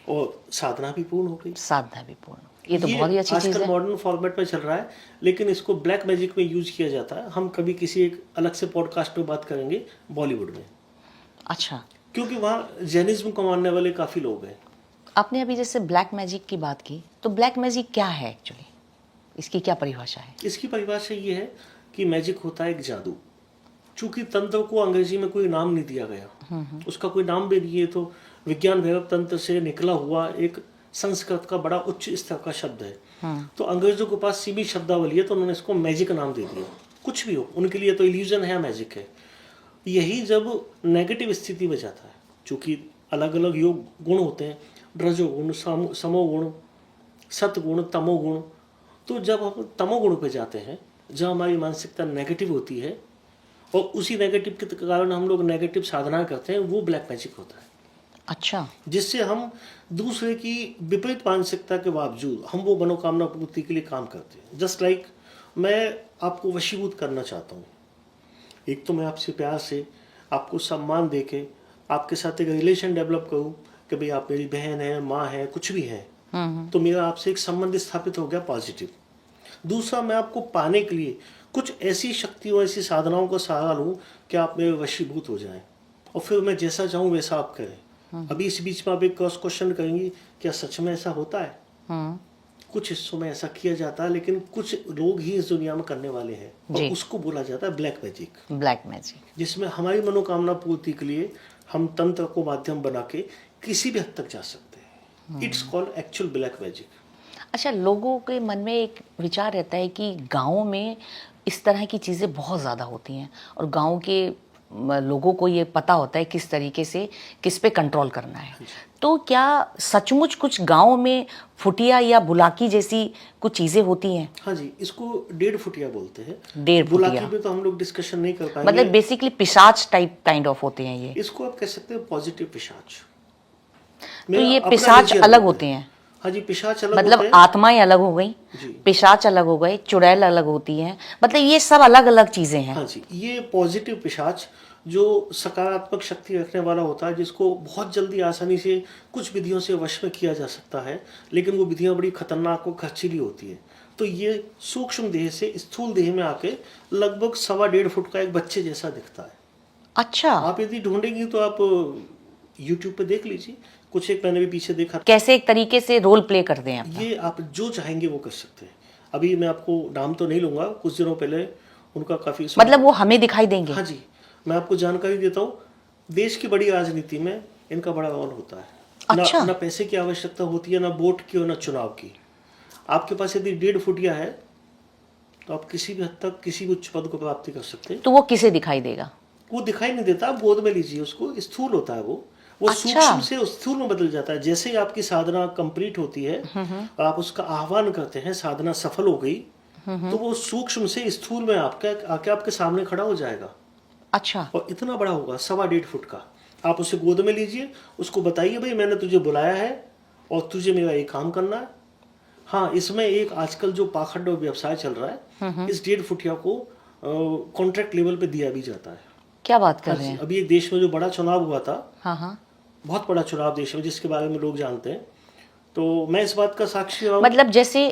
और साधना भी पूर्ण हो गई।
साधना भी पूर्ण। ये तो बहुत ही अच्छी चीज है।
आजकल मॉडर्न फॉर्मेट में चल रहा है, लेकिन इसको ब्लैक मैजिक में यूज किया जाता है। हम कभी किसी एक अलग से पॉडकास्ट में बात करेंगे बॉलीवुड में।
अच्छा।
क्योंकि वहाँ जैनिज्म को मानने वाले काफी लोग हैं।
आपने अभी जैसे ब्लैक मैजिक की बात की, तो ब्लैक मैजिक क्या है एक्चुअली, इसकी क्या परिभाषा है?
इसकी परिभाषा ये है कि मैजिक होता है एक जादू। चूंकि तंत्र को अंग्रेजी में कोई नाम नहीं दिया गया, उसका कोई नाम भी नहीं है, तो विज्ञान वैभव तंत्र से निकला हुआ एक संस्कृत का बड़ा उच्च स्तर का शब्द है। तो अंग्रेजों के पास सीमित शब्दावली है, तो उन्होंने इसको मैजिक नाम दे दिया। कुछ भी हो, उनके लिए तो इल्यूजन है, मैजिक है। यही जब नेगेटिव स्थिति में जाता है, चूंकि अलग अलग योग गुण होते हैं, रजोगुण, समोगुण, सतगुण, तमोगुण। तो जब हम तमोगुण पे जाते हैं, जब हमारी मानसिकता नेगेटिव होती है और उसी नेगेटिव के कारण हम लोग नेगेटिव साधना करते हैं, वो ब्लैक मैजिक होता है।
अच्छा।
जिससे हम दूसरे की विपरीत मानसिकता के बावजूद हम वो मनोकामना पूर्ति के लिए काम करते हैं। जस्ट लाइक मैं आपको वशीभूत करना चाहता हूँ। एक तो मैं आपसे प्यार से, आपको सम्मान देके आपके साथ एक रिलेशन डेवलप करूँ कि भाई आप मेरी बहन है, माँ है, कुछ भी है, तो मेरा आपसे एक संबंध स्थापित हो गया पॉजिटिव। दूसरा, मैं आपको पाने के लिए कुछ ऐसी शक्तियों, ऐसी साधनाओं का सहारा लूँ कि आप मेरे वशीभूत हो जाएं, और फिर मैं जैसा चाहूँ वैसा आप करें। अभी इस बीच में आप एक क्रॉस क्वेश्चन करेंगी, क्या सच में ऐसा होता है? कुछ हिस्सों में ऐसा किया जाता है, लेकिन कुछ लोग ही इस दुनिया में करने वाले हैं, और उसको बोला जाता है ब्लैक मैजिक।
ब्लैक मैजिक,
जिसमें हमारी मनोकामना पूर्ति के लिए हम तंत्र को माध्यम बना के किसी भी हद तक जा सकते हैं। It's called actual black magic.
अच्छा, लोगों के मन में एक विचार रहता है कि गाँव में इस तरह की चीज़ें बहुत ज़्यादा होती हैं, और गाँव के लोगों को ये पता होता है किस तरीके से किस पे कंट्रोल करना है। तो क्या सचमुच कुछ गांव में फुटिया या बुलाकी जैसी कुछ चीजें होती हैं?
हाँ जी, इसको 1.5 फुटिया बोलते हैं।
1.5
बुलाकी
फुटिया
पे तो हम लोग डिस्कशन नहीं कर पाएंगे।
मतलब बेसिकली पिशाच टाइप काइंड ऑफ होते हैं ये।
इसको आप कह सकते हैं पॉजिटिव पिशाच।
तो ये पिशाच अलग होते हैं?
हाँ जी, पिशाच अलग
मतलब
होते हैं।
आत्माएं अलग हो गई,
जी।
पिशाच अलग हो गए, चुड़ैल अलग होती हैं, मतलब ये सब अलग अलग चीजें हैं।
हाँ जी, ये पॉजिटिव पिशाच जो सकारात्मक शक्ति रखने वाला होता है, जिसको बहुत जल्दी आसानी से कुछ विधियों से वश में किया जा सकता है, लेकिन वो विधियां बड़ी खतरनाक और खर्चीली होती है। तो ये सूक्ष्म देह से स्थूल देह में आके लगभग 1.25 फुट का एक बच्चे जैसा दिखता है।
अच्छा,
आप यदि ढूंढेंगी तो आप YouTube पे देख लीजिए, कुछ एक मैंने भी पीछे देखा।
कैसे एक तरीके से रोल प्ले करते हैं अपना?
ये आप जो चाहेंगे वो कर सकते हैं। अभी मैं आपको नाम तो नहीं लूंगा, कुछ दिनों पहले उनका काफी
मतलब वो हमें दिखाई देंगे?
हाँ जी, मैं आपको जानकारी देता हूँ। देश की बड़ी राजनीति में इनका बड़ा रोल होता है।
अच्छा।
ना पैसे की आवश्यकता होती है, ना वोट की और ना चुनाव की। आपके पास यदि 1.5 फुटिया है तो आप किसी भी हद तक किसी भी उच्च पद को प्राप्ति कर सकते हैं।
तो वो किसे दिखाई देगा?
वो दिखाई नहीं देता, आप गोद में लीजिए उसको। स्थूल होता है वो
अच्छा।
सूक्ष्म से स्थूल में बदल जाता है। जैसे ही आपकी साधना कंप्लीट होती है, आप उसका आह्वान करते हैं, साधना सफल हो गई, तो वो सूक्ष्म से स्थूल में आके आपके सामने खड़ा हो जाएगा।
अच्छा।
और इतना बड़ा होगा, 1.25 फुट का। आप उसे गोद में लीजिए, उसको बताइए भाई मैंने तुझे बुलाया है और तुझे मेरा ये काम करना है। हाँ, इसमें एक आजकल जो पाखंड और व्यवसाय चल रहा है, इस 1.5 फुटिया को कॉन्ट्रैक्ट लेवल पे दिया भी जाता है।
क्या बात कर रहे हैं?
अभी एक देश में जो बड़ा चुनाव हुआ था,
हाँ,
बहुत बड़ा चुनाव देश में, जिसके बारे में लोग जानते हैं, तो मैं इस बात का साक्षी रहा हूं।
मतलब जैसे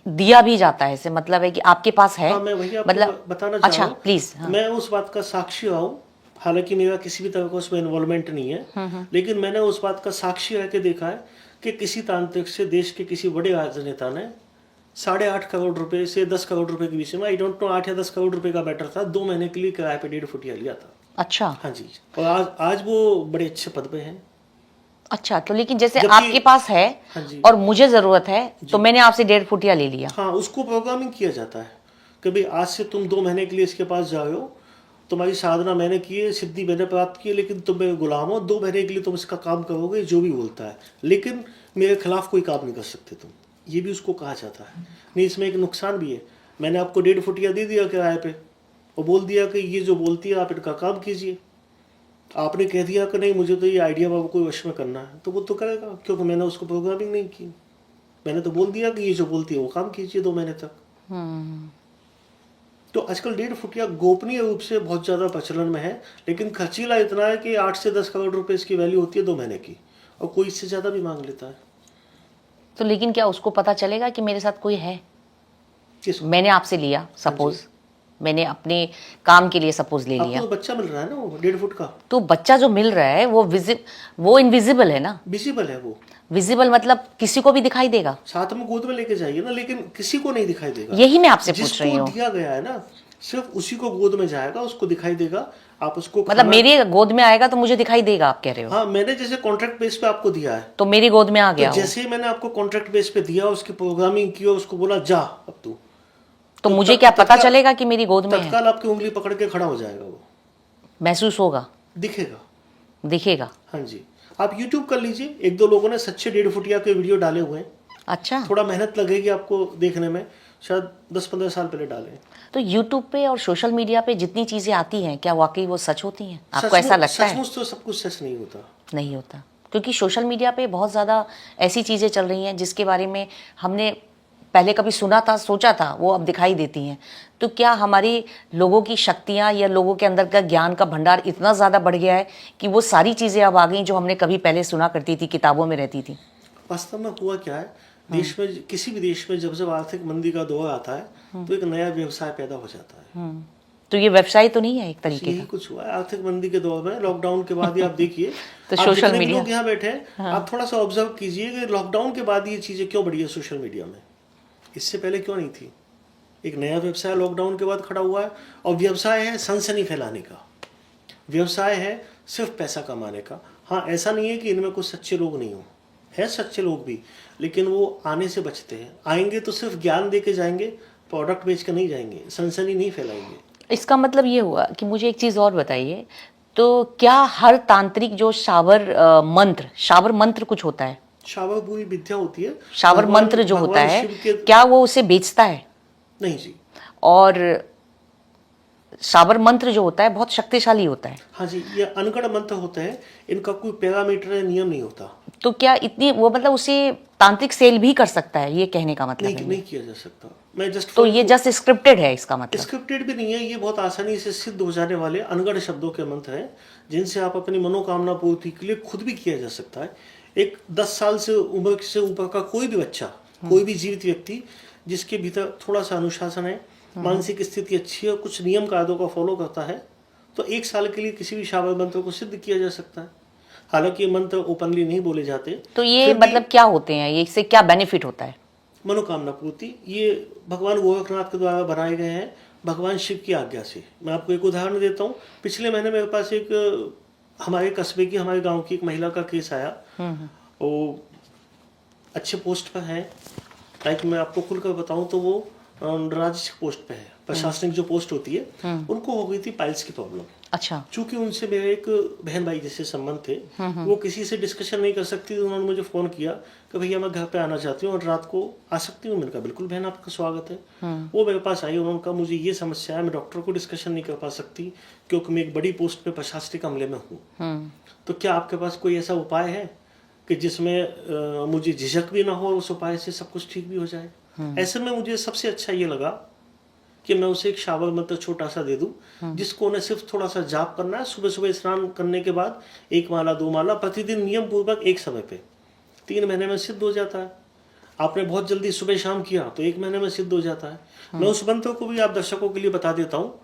दिया भी जाता है, मतलब है कि आपके पास है।
हाँ, मैं वही आपको
मतलब
बताना चाह
अच्छा,
रहा हूं।
प्लीज।
मैं उस बात का साक्षी रहा हूं, हालांकि मेरा किसी भी तरह का उसमें इन्वॉल्वमेंट नहीं है, लेकिन मैंने उस बात का साक्षी रह के देखा है कि किसी तांत्रिक से देश के किसी बड़े राजनेता ने 8.5 करोड़ रुपए से 10 करोड़ रुपए के बीच में, आई डोंट नो 8 या 10 करोड़ रुपए का बैटर था, 2 महीने के लिए किराए पे 1.5 फुटिया लिया था।
अच्छा।
हाँ जी, और आज वो बड़े अच्छे पद पे हैं।
अच्छा, तो लेकिन जैसे
जबकि
आपके पास है
हाँ जी,
और मुझे जरूरत है, तो मैंने आपसे 1.5 फुटिया ले लिया।
हाँ, उसको प्रोग्रामिंग किया जाता है कि भाई आज से तुम 2 महीने के लिए इसके पास जा रहे हो, तुम्हारी साधना मैंने की है, सिद्धि मैंने प्राप्त की है, लेकिन तुम मेरे गुलाम हो। 2 महीने के लिए तुम इसका काम करोगे जो भी बोलता है, लेकिन मेरे खिलाफ कोई काम नहीं कर सकते तुम। ये भी उसको कहा जाता है। नहीं, इसमें एक नुकसान भी है। मैंने आपको 1.5 फुटिया दे दिया किराए पे और बोल दिया कि ये जो बोलती है आप इनका काम कीजिए। आपने कह दिया कि नहीं मुझे तो ये आइडिया बाबू को वश में करना है, तो वो तो करेगा, क्योंकि मैंने उसको प्रोग्रामिंग नहीं की। मैंने तो बोल दिया कि ये जो बोलती है वो काम कीजिए 2 महीने तक। तो आजकल 1.5 फुटिया गोपनीय रूप से बहुत ज्यादा प्रचलन में है, लेकिन खर्चीला इतना है कि 8 से 10 करोड़ रुपए इसकी वैल्यू होती है 2 महीने की, और कोई इससे ज्यादा भी मांग लेता है।
तो लेकिन क्या उसको पता चलेगा कि मेरे साथ कोई है?
किसको?
मैंने आपसे लिया, सपोज मैंने अपने काम के लिए सपोज ले लिया,
आपको तो बच्चा मिल रहा है ना वो 1.5 फुट का।
तो बच्चा जो मिल रहा है वो इनविजिबल है ना?
विजिबल है वो।
विजिबल मतलब किसी को भी दिखाई देगा?
साथ में गोद में लेके जाइए ना, लेकिन किसी को नहीं दिखाई देगा।
यही मैं आपसे पूछ रही
जिसको
हूँ।
दिया गया है ना, सिर्फ उसी को गोद में जाएगा, उसको दिखाई देगा। आप उसको
मतलब मेरी गोद में आएगा तो मुझे दिखाई देगा, आप कह रहे हो?
हाँ, मैंने जैसे कॉन्ट्रैक्ट बेस पे आपको दिया है,
तो मेरी गोद में आ गया
तो जैसे ही मैंने आपको कॉन्ट्रैक्ट बेस पे दिया, उसकी प्रोग्रामिंग की और उसको बोला जा अब तू,
तो मुझे क्या पता चलेगा कि मेरी गोद में है?
तत्काल आपकी उंगली पकड़ के खड़ा हो जाएगा, वो
महसूस होगा,
दिखेगा।
दिखेगा।
हाँ जी, आप YouTube कर लीजिए। 1-2 लोगों ने सच्चे 1.5 फुटिया के वीडियो डाले हुए हैं।
अच्छा,
थोड़ा मेहनत लगेगी आपको देखने में, शायद 10-15 साल पहले डाले।
तो YouTube पे और सोशल मीडिया पे जितनी चीजें आती हैं, क्या वाकई वो सच होती हैं? आपको ऐसा लगता है?
सचमुच तो सब कुछ सच नहीं होता।
नहीं होता, क्योंकि सोशल मीडिया पे बहुत ज़्यादा ऐसी चीज़ें चल रही हैं जिसके बारे में हमने पहले कभी सुना था, सोचा था, वो अब दिखाई देती हैं। तो क्या हमारी लोगों की शक्तियाँ या लोगों के अंदर का ज्ञान का भंडार इतना ज़्यादा बढ़ गया है कि वो सारी चीज़ें अब आ गई जो हमने कभी पहले सुना करती थी, किताबों में रहती थी?
वास्तव में हुआ क्या है, देश में, किसी भी देश में जब आर्थिक मंदी का दौर आता है तो एक नया व्यवसाय पैदा हो जाता है।
तो ये व्यवसाय तो नहीं है एक तरीके
यही
का?
कुछ हुआ है आर्थिक मंदी के दौर में। लॉकडाउन के बाद ही आप देखिए,
तो
आप
सोशल
जितने भी
मीडिया,
लोग यहाँ बैठे हैं, आप थोड़ा सा ऑब्जर्व कीजिए कि लॉकडाउन के बाद ये चीजें क्यों बढ़ी है सोशल मीडिया में। इससे पहले क्यों नहीं थी? एक नया व्यवसाय लॉकडाउन के बाद खड़ा हुआ है, और व्यवसाय है सनसनी फैलाने का, व्यवसाय है सिर्फ पैसा कमाने का। हाँ, ऐसा नहीं है कि इनमें कुछ सच्चे लोग नहीं हो, है सच्चे लोग भी, लेकिन वो आने से बचते हैं। आएंगे तो सिर्फ ज्ञान दे के जाएंगे, प्रोडक्ट बेच कर नहीं जाएंगे, सनसनी नहीं फैलाएंगे।
इसका मतलब ये हुआ कि मुझे एक चीज़ और बताइए, तो क्या हर तांत्रिक जो शावर मंत्र कुछ होता है,
शावर पूरी विद्या होती है,
शावर मंत्र जो होता
भगवान
है,
शिव के।
क्या वो उसे बेचता है?
नहीं जी।
और शावर मंत्र जो होता है बहुत शक्तिशाली होता है,
हाँ जी, ये अनगढ़ मंत्र होते हैं, इनका कोई पैरामीटर या नियम नहीं होता।
तो क्या इतनी वो मतलब उसे तांत्रिक सेल भी कर सकता है, ये कहने का मतलब है?
नहीं किया जा सकता। मैं जस्ट
तो ये जस्ट स्क्रिप्टेड है इसका मतलब?
स्क्रिप्टेड भी नहीं है, ये बहुत आसानी से सिद्ध हो जाने वाले अनगढ़ शब्दों के मंत्र हैं, जिनसे आप अपनी मनोकामना पूर्ति के लिए खुद भी किया जा सकता है। एक 10 साल से उम्र से ऊपर का कोई भी बच्चा, कोई भी जीवित व्यक्ति जिसके भीतर थोड़ा सा अनुशासन है, मानसिक स्थिति अच्छी है और कुछ नियम कायदों का फॉलो करता है, तो 1 साल के लिए किसी भी शावर मंत्र को सिद्ध किया जा सकता है। हालांकि ये मंत्र ओपनली नहीं बोले जाते।
तो ये मतलब क्या होते हैं, ये इससे क्या बेनिफिट होता है?
मनोकामना पूर्ति, ये भगवान गोरखनाथ के द्वारा बनाए गए हैं, भगवान शिव की आज्ञा से। मैं आपको एक उदाहरण देता हूँ। पिछले महीने मेरे पास एक हमारे कस्बे की, हमारे गांव की एक महिला का केस आया। वो अच्छे पोस्ट पर है, लाइक मैं आपको खुलकर बताऊं तो वो राजस्व पोस्ट पे है, प्रशासनिक जो पोस्ट होती है। उनको हो गई थी पाइल्स की प्रॉब्लम।
अच्छा।
चूंकि उनसे मेरे एक बहन भाई जैसे संबंध थे, वो किसी से डिस्कशन नहीं कर सकती, तो उन्होंने मुझे फोन किया कि भैया मैं घर पे आना चाहती हूँ और रात को आ सकती हूँ। मैंने कहा बिल्कुल बहन, आपका स्वागत है। वो मेरे पास आई, उन्होंने कहा मुझे ये समस्या है, मैं डॉक्टर को डिस्कशन नहीं कर पा सकती क्योंकि मैं एक बड़ी पोस्ट पे प्रशासनिक अमले में हूँ। तो क्या आपके पास कोई ऐसा उपाय है कि जिसमें मुझे झिझक भी ना हो और उस उपाय से सब कुछ ठीक भी हो जाए? ऐसे में मुझे सबसे अच्छा ये लगा कि मैं उसे एक शावर मंत्र छोटा सा दे दूं, जिसको उन्हें सिर्फ थोड़ा सा जाप करना है। सुबह सुबह स्नान करने के बाद 1 माला 2 माला प्रतिदिन नियम पूर्वक एक समय पे, 3 महीने में सिद्ध हो जाता है। आपने बहुत जल्दी सुबह शाम किया तो 1 महीने में सिद्ध हो जाता है। मैं उस मंत्र को भी आप दर्शकों के लिए बता देता हूँ।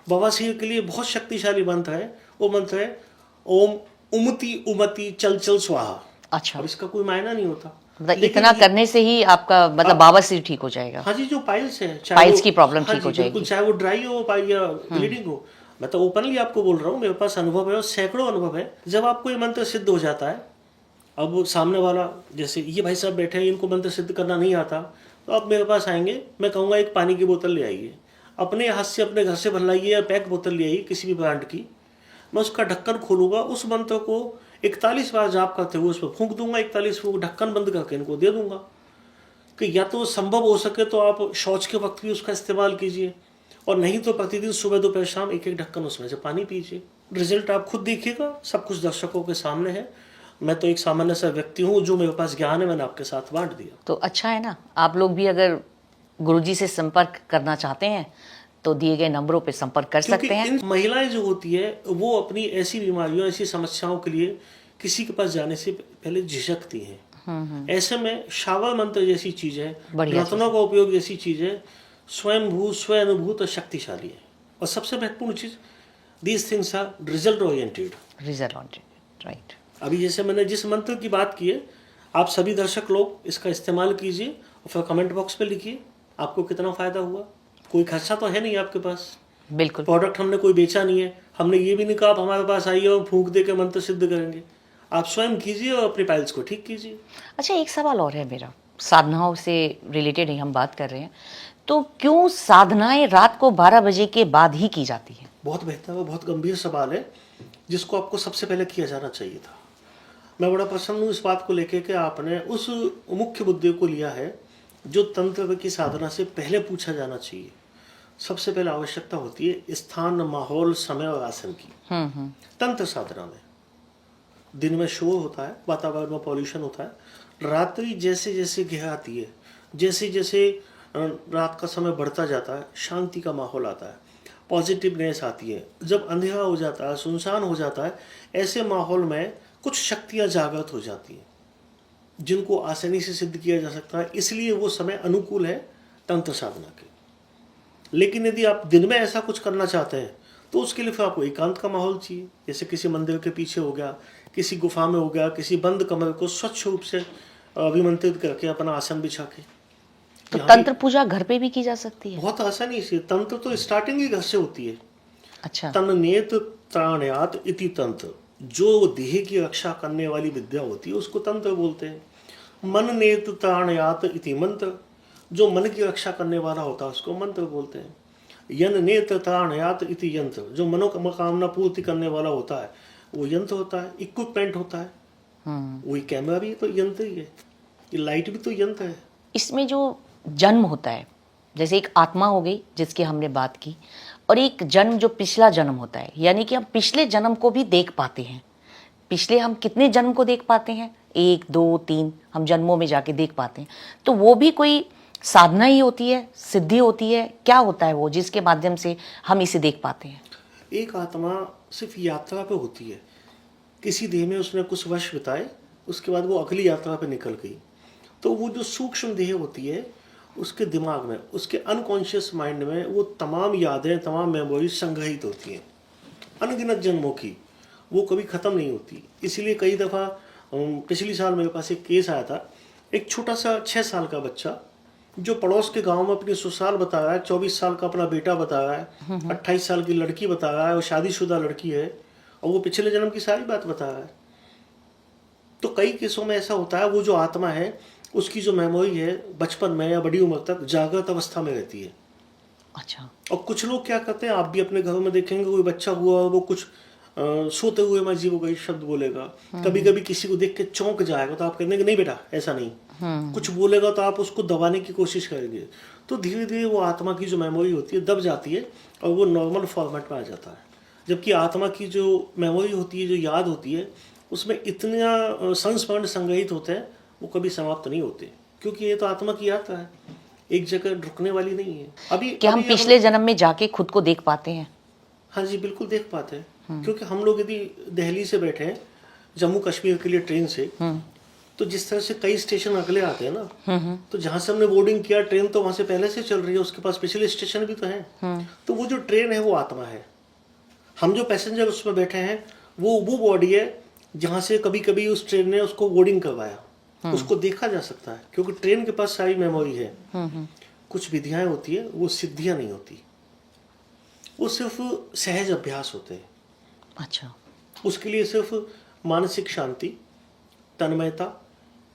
बवासीर के लिए बहुत शक्तिशाली मंत्र है। वो मंत्र है ओम उमति उमति चल चल स्वाहा।
अच्छा।
अब इसका कोई मायना नहीं होता,
मतलब इतना करने से ही आपका मतलब बवासीर ठीक हो जाएगा?
हाँ जी, जो पाइल्स है,
पाइल्स की प्रॉब्लम
हाँ
ठीक हो
जी,
जाएगी,
बिल्कुल, चाहे वो ड्राई हो पाइल या ब्लीडिंग हो। मैं तो ओपनली आपको बोल रहा हूँ, मेरे पास अनुभव है और सैकड़ों अनुभव है। जब आपको ये मंत्र सिद्ध हो जाता है, अब वो सामने वाला, जैसे ये भाई साहब बैठे हैं, इनको मंत्र सिद्ध करना नहीं आता, तो आप मेरे पास आएंगे, मैं कहूँगा एक पानी की बोतल ले आइए, अपने हाथ से अपने घर से बनवाइए या पैक बोतल ले आइए किसी भी ब्रांड की। मैं उसका ढक्कन खोलूंगा, उस मंत्र को 41 बार जाप करते हुए उस पर फूंक दूंगा, 41 फूंक ढक्कन बंद करके इनको दे दूंगा कि या तो संभव हो सके तो आप शौच के वक्त भी उसका इस्तेमाल कीजिए, और नहीं तो प्रतिदिन सुबह दोपहर शाम एक एक ढक्कन उसमें से पानी पीजिए। रिजल्ट आप खुद देखिएगा, सब कुछ दर्शकों के सामने है। मैं तो एक सामान्य सा व्यक्ति हूँ, जो मेरे पास ज्ञान है मैंने आपके साथ बांट दिया।
तो अच्छा है ना, आप लोग भी अगर गुरुजी से संपर्क करना चाहते हैं तो दिए गए नंबरों पे संपर्क कर सकते हैं।
इन महिलाएं जो होती है वो अपनी ऐसी बीमारियों, ऐसी समस्याओं के लिए किसी के पास जाने से पहले झिझकती हैं। ऐसे में शावर मंत्र जैसी चीज है, रत्नों का उपयोग जैसी चीज है, स्वयंभू स्वयं अनुभूत और शक्तिशाली है। और सबसे महत्वपूर्ण चीज, these things are result oriented.
Right.
अभी जैसे मैंने जिस मंत्र की बात की है, आप सभी दर्शक लोग इसका इस्तेमाल कीजिए और फिर कमेंट बॉक्स में लिखिए आपको कितना फायदा हुआ। कोई खर्चा तो है नहीं आपके पास,
बिल्कुल।
प्रोडक्ट हमने कोई बेचा नहीं है, हमने ये भी नहीं कहा आप हमारे पास आइए और फूंक दे के मंत्र सिद्ध करेंगे। आप स्वयं कीजिए और अपनी पाइल्स को ठीक कीजिए।
अच्छा, एक सवाल और है मेरा, साधनाओं से रिलेटेड ही हम बात कर रहे हैं, तो क्यों साधनाएं रात को 12 बजे के बाद ही की जाती है?
बहुत बेहतर और बहुत गंभीर सवाल है, जिसको आपको सबसे पहले किया जाना चाहिए था। मैं बड़ा प्रसन्न हूँ इस बात को लेकर कि आपने उस मुख्य मुद्दे को लिया है जो तंत्र की साधना से पहले पूछा जाना चाहिए। सबसे पहले आवश्यकता होती है स्थान, माहौल, समय और आसन की। तंत्र साधना में दिन में शोर होता है, वातावरण में पॉल्यूशन होता है, रात्रि जैसे जैसे गहराती है, जैसे जैसे रात का समय बढ़ता जाता है, शांति का माहौल आता है, पॉजिटिवनेस आती है। जब अंधेरा हो जाता है, सुनसान हो जाता है, ऐसे माहौल में कुछ शक्तियां जागृत हो जाती हैं जिनको आसानी से सिद्ध किया जा सकता है। इसलिए वो समय अनुकूल है तंत्र साधना के। लेकिन यदि आप दिन में ऐसा कुछ करना चाहते हैं तो उसके लिए फिर आपको एकांत का माहौल चाहिए, जैसे किसी मंदिर के पीछे हो गया, किसी गुफा में हो गया, किसी बंद कमरे को स्वच्छ रूप से अभिमंत्रित करके अपना आसन बिछा के।
तो तंत्र पूजा घर पे भी की जा सकती है?
बहुत आसानी से। तंत्र तो स्टार्टिंग ही घर से होती है।
अच्छा।
तन नेत त्राणयात इति तंत्र, जो देह की रक्षा करने वाली विद्या होती है उसको तंत्र बोलते हैं। मन नेत त्राणयात इति मंत्र, जो मन की रक्षा करने वाला होता है उसको मंत्र बोलते हैं। यन नेत्र त्राणयात इति यंत्र, जो मनोकामना पूर्ति करने वाला होता है वो यंत्र होता है, इक्विपमेंट होता है। वही कैमरा भी तो यंत्र ही है, ये लाइट भी तो यंत्र है।
इसमें जो जन्म होता है, जैसे एक आत्मा हो गई जिसकी हमने बात की, और एक जन्म जो पिछला जन्म होता है, यानी कि हम पिछले जन्म को भी देख पाते हैं। पिछले हम कितने जन्म को देख पाते हैं? 1, 2, 3 हम जन्मों में जाके देख पाते हैं। तो वो भी कोई साधना ही होती है, सिद्धि होती है, क्या होता है वो जिसके माध्यम से हम इसे देख पाते हैं?
एक आत्मा सिर्फ यात्रा पे होती है, किसी देह में उसने कुछ वर्ष बिताए, उसके बाद वो अगली यात्रा पे निकल गई। तो वो जो सूक्ष्म देह होती है उसके दिमाग में, उसके अनकॉन्शियस माइंड में वो तमाम यादें, तमाम मेमोरीज संग्रहित होती हैं अनगिनत जन्मों की, वो कभी ख़त्म नहीं होती। इसीलिए कई दफ़ा पिछली साल मेरे पास एक केस आया था, एक छोटा सा 6 साल का बच्चा जो पड़ोस के गांव में अपनी ससुराल बता रहा है, 24 साल का अपना बेटा बता रहा है, 28 साल की लड़की बता रहा है, और शादीशुदा लड़की है, और वो पिछले जन्म की सारी बात बता रहा है। तो कई केसों में ऐसा होता है वो जो आत्मा है उसकी जो मेमोरी है बचपन में या बड़ी उम्र तक जागृत अवस्था में रहती है।
अच्छा।
और कुछ लोग क्या करते हैं, आप भी अपने घरों में देखेंगे, कोई बच्चा हुआ वो कुछ सोते हुए मैं जीव गई शब्द बोलेगा, कभी कभी किसी को देख के चौंक जाएगा तो आप कहेंगे कि नहीं बेटा ऐसा नहीं, कुछ बोलेगा तो आप उसको दबाने की कोशिश करेंगे। तो धीरे धीरे वो आत्मा की जो मेमोरी होती है दब जाती है और वो नॉर्मल फॉर्मेट में आ जाता है। जबकि आत्मा की जो मेमोरी होती है, जो याद होती है, उसमें इतना संस्मरण संग्रहित होते हैं वो कभी समाप्त नहीं होते, क्योंकि ये तो आत्मा की यात्रा है, एक जगह रुकने वाली नहीं है। अभी
क्या हम पिछले जन्म में जाके खुद को देख पाते हैं?
हाँ जी बिल्कुल देख पाते हैं, क्योंकि हम लोग यदि दिल्ली से बैठे हैं जम्मू कश्मीर के लिए ट्रेन से, तो जिस तरह से कई स्टेशन अगले आते हैं ना, तो जहाँ से हमने बोर्डिंग किया ट्रेन तो वहाँ से पहले से चल रही है, उसके पास पिछले स्टेशन भी तो हैं। तो वो जो ट्रेन है वो आत्मा है, हम जो पैसेंजर उसमें बैठे हैं वो बॉडी है जहाँ से कभी कभी उस ट्रेन ने उसको बोर्डिंग करवाया, उसको देखा जा सकता है, क्योंकि ट्रेन के पास सारी मेमोरी है। कुछ विधियाएं होती है वो सिद्धियां नहीं होती, वो सिर्फ सहज अभ्यास होते हैं।
अच्छा।
उसके लिए सिर्फ मानसिक शांति, तन्मयता,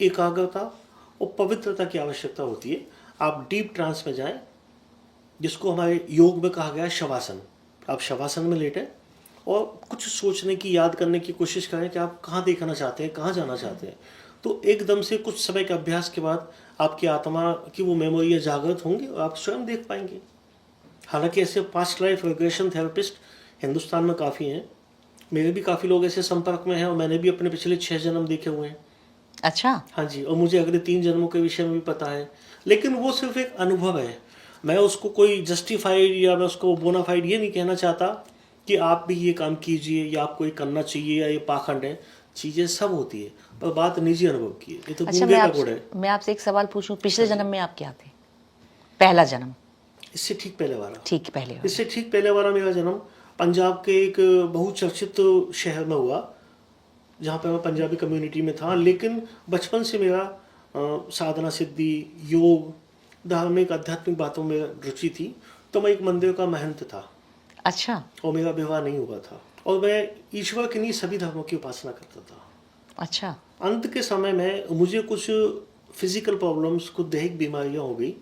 एकाग्रता और पवित्रता की आवश्यकता होती है। आप डीप ट्रांस में जाएं, जिसको हमारे योग में कहा गया है शवासन। आप शवासन में लेटें और कुछ सोचने की, याद करने की कोशिश करें कि आप कहाँ देखना चाहते हैं, कहाँ जाना चाहते हैं। तो एकदम से कुछ समय के अभ्यास के बाद आपकी आत्मा की वो मेमोरी जागृत होंगी और आप स्वयं देख पाएंगे। हालांकि ऐसे past life regression therapist Hindustan में काफ़ी हैं, मेरे भी काफ़ी लोग ऐसे संपर्क में हैं और मैंने भी अपने पिछले 6 जन्म देखे हुए हैं।
अच्छा।
हाँ जी, और मुझे अगले 3 जन्मों के विषय में भी पता है, लेकिन वो सिर्फ एक अनुभव है। मैं उसको कोई जस्टिफाइड या मैं उसको बोनाफाइड ये नहीं कहना चाहता कि आप भी ये काम कीजिए या आपको ये करना चाहिए या ये पाखंड है। चीज़ें सब होती है, पर बात निजी अनुभव की है। ये तो
अच्छा,
गूंगे का गुड़ है।
मैं आपसे एक सवाल पूछूं, पिछले जन्म में आप क्या थे? पहला जन्म?
इससे ठीक पहले वाला।
ठीक पहले वाला।
इससे ठीक पहले वाला मेरा जन्म पंजाब के एक बहुचर्चित शहर में हुआ, जहाँ पर मैं पंजाबी कम्युनिटी में था। लेकिन बचपन से मेरा साधना सिद्धि, योग, धार्मिक आध्यात्मिक बातों में रुचि थी। तो मैं एक मंदिर का महंत था।
अच्छा।
और मेरा विवाह नहीं हुआ था और मैं ईश्वर के नहीं सभी धर्मों की उपासना करता था।
अच्छा।
अंत के समय में मुझे कुछ फिजिकल प्रॉब्लम्स, कुछ दैहिक बीमारियां हो गई,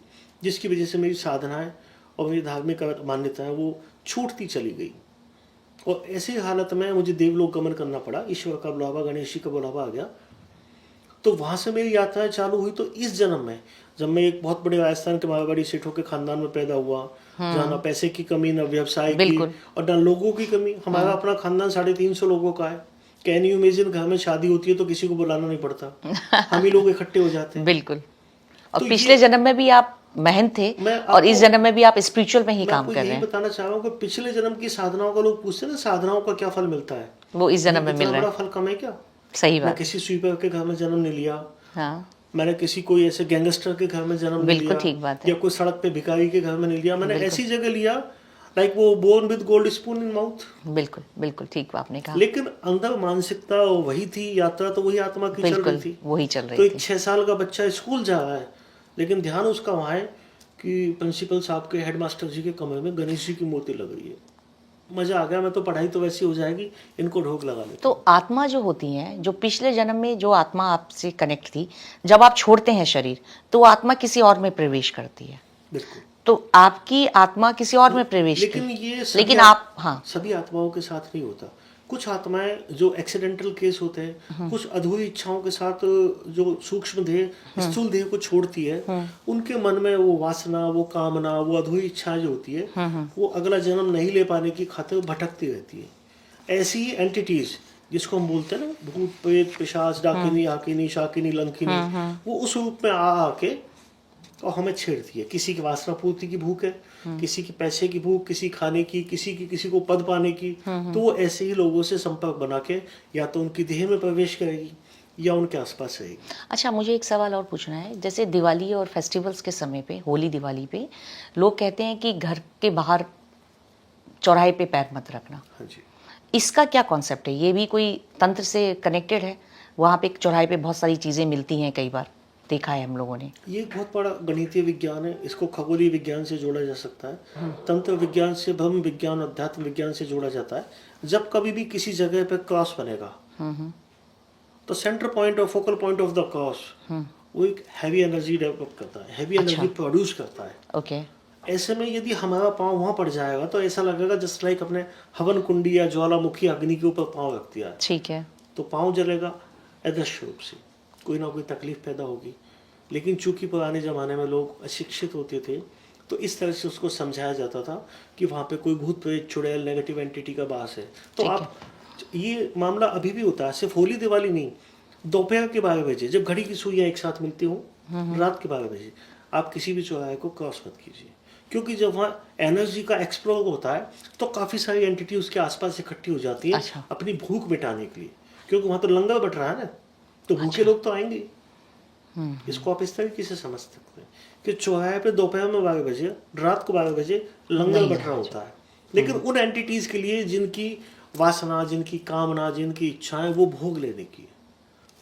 जिसकी वजह से मेरी साधनाएं और मेरी धार्मिक मान्यताएं वो छूटती चली गई। और ऐसी हालत में मुझे देवलोक गमन करना पड़ा। ईश्वर का बुलावा, गणेश जी का बुलावा आ गया। तो वहाँ से मेरी यात्राएं चालू हुई। तो इस जन्म में जब मैं एक बहुत बड़े राजस्थान के मारवाड़ी सेठों के खानदान में पैदा हुआ, जहाँ ना पैसे की कमी, ना व्यवसाय की और ना लोगों की कमी। हमारा अपना खानदान 350 लोगों का है। कैन यू इमेजिन, घर में शादी होती है तो किसी को बुलाना नहीं पड़ता, हम ही लोग इकट्ठे हो जाते हैं।
बिल्कुल। और तो पिछले जन्म में भी आप महंत थे और इस जन्म में भी आप स्पिरिचुअल में ही काम कर रहे हैं।
मैं बताना चाह रहा हूँ कि पिछले जन्म की साधनाओं का लोग पूछते हैं ना, साधनाओं का क्या फल मिलता है,
वो इस जन्म में मिल रहा है।
बड़ा फल कम है क्या?
सही बात।
मैं किसी स्वीपर के घर में जन्म नहीं लिया।
हाँ।
मैंने किसी कोई ऐसे गैंगस्टर के घर में जन्म नहीं लिया।
ठीक बात है।
या कोई सड़क पे भिखारी के घर में नहीं लिया। मैंने ऐसी जगह लिया लाइक वो born with gold spoon in mouth.
बिल्कुल बिल्कुल ठीक आपने कहा।
लेकिन अंदर मानसिकता वही थी, यात्रा तो वही आत्मा की चल रही थी,
वही चल रही
तो
थी।
एक 6 साल का बच्चा स्कूल जा रहा है, लेकिन ध्यान उसका वहाँ है कि प्रिंसिपल साहब के, हेडमास्टर जी के कमरे में गणेश जी की मूर्ति लग रही है। मजा आ गया। मैं तो पढ़ाई तो वैसी हो जाएगी, इनको ढोक लगा ले।
तो आत्मा जो होती है, जो पिछले जन्म में जो आत्मा आपसे कनेक्ट थी, जब आप छोड़ते हैं शरीर तो आत्मा किसी और में प्रवेश करती है।
बिल्कुल।
तो आपकी आत्मा किसी और में प्रवेश की,
लेकिन ये
लेकिन आप, हाँ,
सभी आत्माओं के साथ नहीं होता। कुछ आत्माएं जो एक्सीडेंटल केस होते हैं, कुछ अधूरी इच्छाओं के साथ जो सूक्ष्म देह स्थूल देह को छोड़ती है, उनके मन में वो वासना, वो कामना, वो अधूरी इच्छा जो होती है, वो अगला जन्म नहीं ले पाने की खातिर भटकती रहती है। ऐसी ही एंटिटीज जिसको हम बोलते हैं ना, भूत प्रेत पिशाच डाकिनी आकिनी शाकिनी लंकिनी, वो उस रूप में आ आके और हमें छेड़ती है। किसी की वासना पूर्ति की भूख है, किसी की पैसे की भूख, किसी खाने की, किसी को पद पाने की, तो वो ऐसे ही लोगों से संपर्क बना के या तो उनकी देह में प्रवेश करेगी या उनके आसपास रहेगी।
अच्छा, मुझे एक सवाल और पूछना है। जैसे दिवाली और फेस्टिवल्स के समय पे, होली दिवाली पे, लोग कहते हैं कि घर के बाहर चौराहे पे पैर मत रखना।
हाँ जी।
इसका क्या कॉन्सेप्ट है? ये भी कोई तंत्र से कनेक्टेड है? वहाँ पे चौराहे पे बहुत सारी चीज़ें मिलती हैं, कई बार देखा है हम लोगों ने।
ये एक बहुत बड़ा गणितीय विज्ञान है, इसको खगोलीय विज्ञान से जोड़ा जा सकता है, तंत्र विज्ञान से, ब्रह्म विज्ञान, अध्यात्म विज्ञान से जोड़ा जाता है। जब कभी भी किसी जगह पे क्रॉस बनेगा, तो सेंटर पॉइंट और focal point of the cross वो एक हैवी एनर्जी डेवलप करता है, हैवी एनर्जी प्रोड्यूस करता है।
ओके।
ऐसे में यदि हमारा पाँव वहां पड़ जाएगा तो ऐसा लगेगा जस्ट लाइक अपने हवन कुंडी या ज्वालामुखी अग्नि के ऊपर पाँव रख दिया है।
ठीक है।
तो पाँव जलेगा अदृश्य रूप से, कोई ना कोई तकलीफ पैदा होगी। लेकिन चूंकि पुराने ज़माने में लोग अशिक्षित होते थे, तो इस तरह से उसको समझाया जाता था कि वहाँ पे कोई भूत प्रेत चुड़ैल नेगेटिव एंटिटी का वास है। तो आप, ये मामला अभी भी होता है, सिर्फ होली दिवाली नहीं। दोपहर के 12 बजे जब घड़ी की सुइयाँ एक साथ मिलती हों, रात के 12 बजे आप किसी भी चौराहे को क्रॉस मत कीजिए, क्योंकि जब वहाँ एनर्जी का एक्सप्लोर होता है तो काफ़ी सारी एंटिटी उसके आसपास इकट्ठी हो जाती है।
अच्छा।
अपनी भूख मिटाने के लिए, क्योंकि वहाँ तो लंगर बट रहा है ना, तो भूखे लोग तो आएंगे। इसको आप इस तरीके से समझ सकते हैं कि चौराहे पे दोपहर में 12 बजे, रात को 12 बजे लंगर बट रहा होता है, लेकिन उन एंटिटीज के लिए जिनकी वासना, जिनकी कामना, जिनकी इच्छाएं वो भोग लेने की,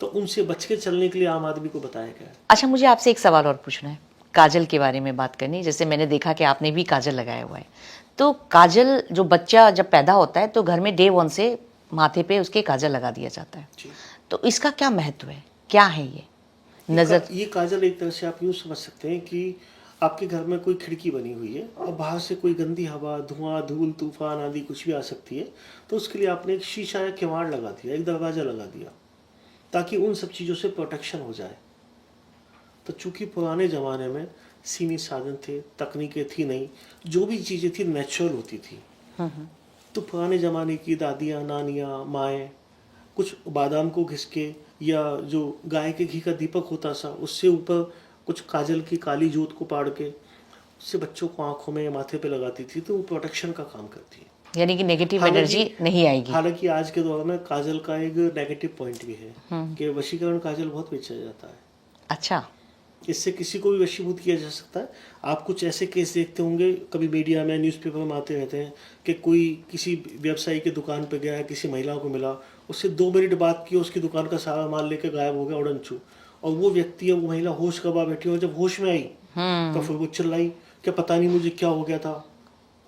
तो उनसे बच के चलने के लिए आम आदमी को बताया गया है।
अच्छा, मुझे आपसे एक सवाल और पूछना है, काजल के बारे में बात करनी। जैसे मैंने देखा कि आपने भी काजल लगाया हुआ है, तो काजल, जो बच्चा जब पैदा होता है तो घर में डे 1 से माथे पे उसके काजल लगा दिया जाता है, तो इसका क्या महत्व है, क्या है ये नजर?
ये काजल एक तरह से आप यूँ समझ सकते हैं कि आपके घर में कोई खिड़की बनी हुई है और बाहर से कोई गंदी हवा, धुआं, धूल, तूफान आदि कुछ भी आ सकती है, तो उसके लिए आपने एक शीशा या किवाड़ लगा दिया, एक दरवाज़ा लगा दिया, ताकि उन सब चीज़ों से प्रोटेक्शन हो जाए। तो चूंकि पुराने ज़माने में सीमित साधन थे, तकनीकें थी नहीं, जो भी चीज़ें थी नेचुरल होती थी, तो पुराने ज़माने की दादियाँ, नानियाँ, माएँ कुछ बादाम को घिस के या जो गाय के घी का दीपक होता था उससे ऊपर कुछ काजल की काली जोत को पाड़ के उससे बच्चों को आंखों में, माथे पे लगाती थी, तो वो प्रोटेक्शन का काम करती है,
यानी कि नेगेटिव एनर्जी नहीं आएगी।
हालांकि आज के दौर में काजल का एक नेगेटिव पॉइंट भी है कि वशीकरण काजल बहुत बेचा जाता है।
अच्छा।
इससे किसी को भी वशीभूत किया जा सकता है। आप कुछ ऐसे केस देखते होंगे, कभी मीडिया में, न्यूज़पेपर में आते रहते हैं कि कोई किसी व्यवसायी की दुकान पर गया, किसी महिला को मिला, उससे 2 मिनट बात की, उसकी दुकान का सारा माल लेकर गायब हो गया उड़नछू, और वो व्यक्ति या वो महिला होश गवा बैठी, और जब होश में आई तो फिर वो चिल्लाई कि पता नहीं मुझे क्या हो गया था,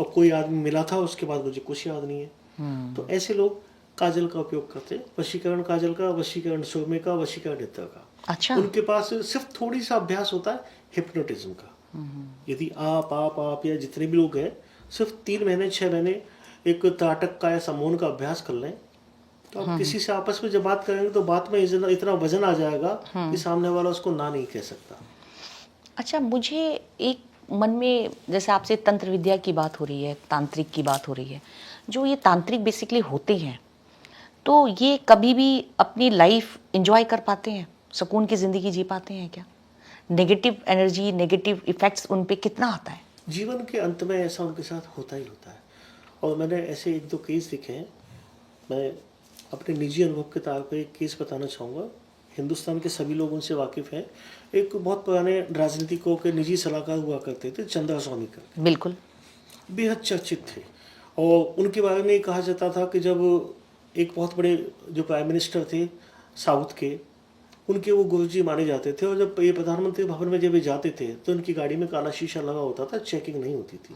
और कोई आदमी मिला था, उसके बाद मुझे कुछ याद नहीं है। तो ऐसे लोग काजल का उपयोग करते हैं, वशीकरण काजल का, वशीकरण सुरमे का, वशीकरण इत्र का।
अच्छा।
उनके पास सिर्फ थोड़ी सा अभ्यास होता है हिप्नोटिज्म का। यदि आप या जितने भी लोग हैं सिर्फ 3 महीने 6 महीने एक त्राटक का या समोन का अभ्यास कर लें, तो आप किसी से आपस में जब बात करेंगे तो बात में इतना वजन आ जाएगा कि सामने वाला उसको ना नहीं कह सकता।
अच्छा, मुझे एक मन में, जैसे आपसे तंत्र विद्या की बात हो रही है, तांत्रिक की बात हो रही है, जो ये तांत्रिक बेसिकली होते हैं, तो ये कभी भी अपनी लाइफ एंजॉय कर पाते हैं, सुकून की ज़िंदगी जी पाते हैं क्या? नेगेटिव एनर्जी, नेगेटिव इफेक्ट्स उन पे कितना आता है?
जीवन के अंत में ऐसा उनके साथ होता ही होता है, और मैंने ऐसे 1-2 केस देखे हैं। मैं अपने निजी अनुभव के तौर पर एक केस बताना चाहूँगा। हिंदुस्तान के सभी लोग उनसे वाकिफ़ हैं। एक बहुत पुराने राजनीतिकों के निजी सलाहकार हुआ करते थे, चंद्रा स्वामी का।
बिल्कुल।
बेहद चर्चित थे, और उनके बारे में कहा जाता था कि जब एक बहुत बड़े जो प्राइम मिनिस्टर थे साउथ के, उनके वो गुरुजी माने जाते थे, और जब ये प्रधानमंत्री भवन में जब ये जाते थे तो उनकी गाड़ी में काला शीशा लगा होता था, चेकिंग नहीं होती थी।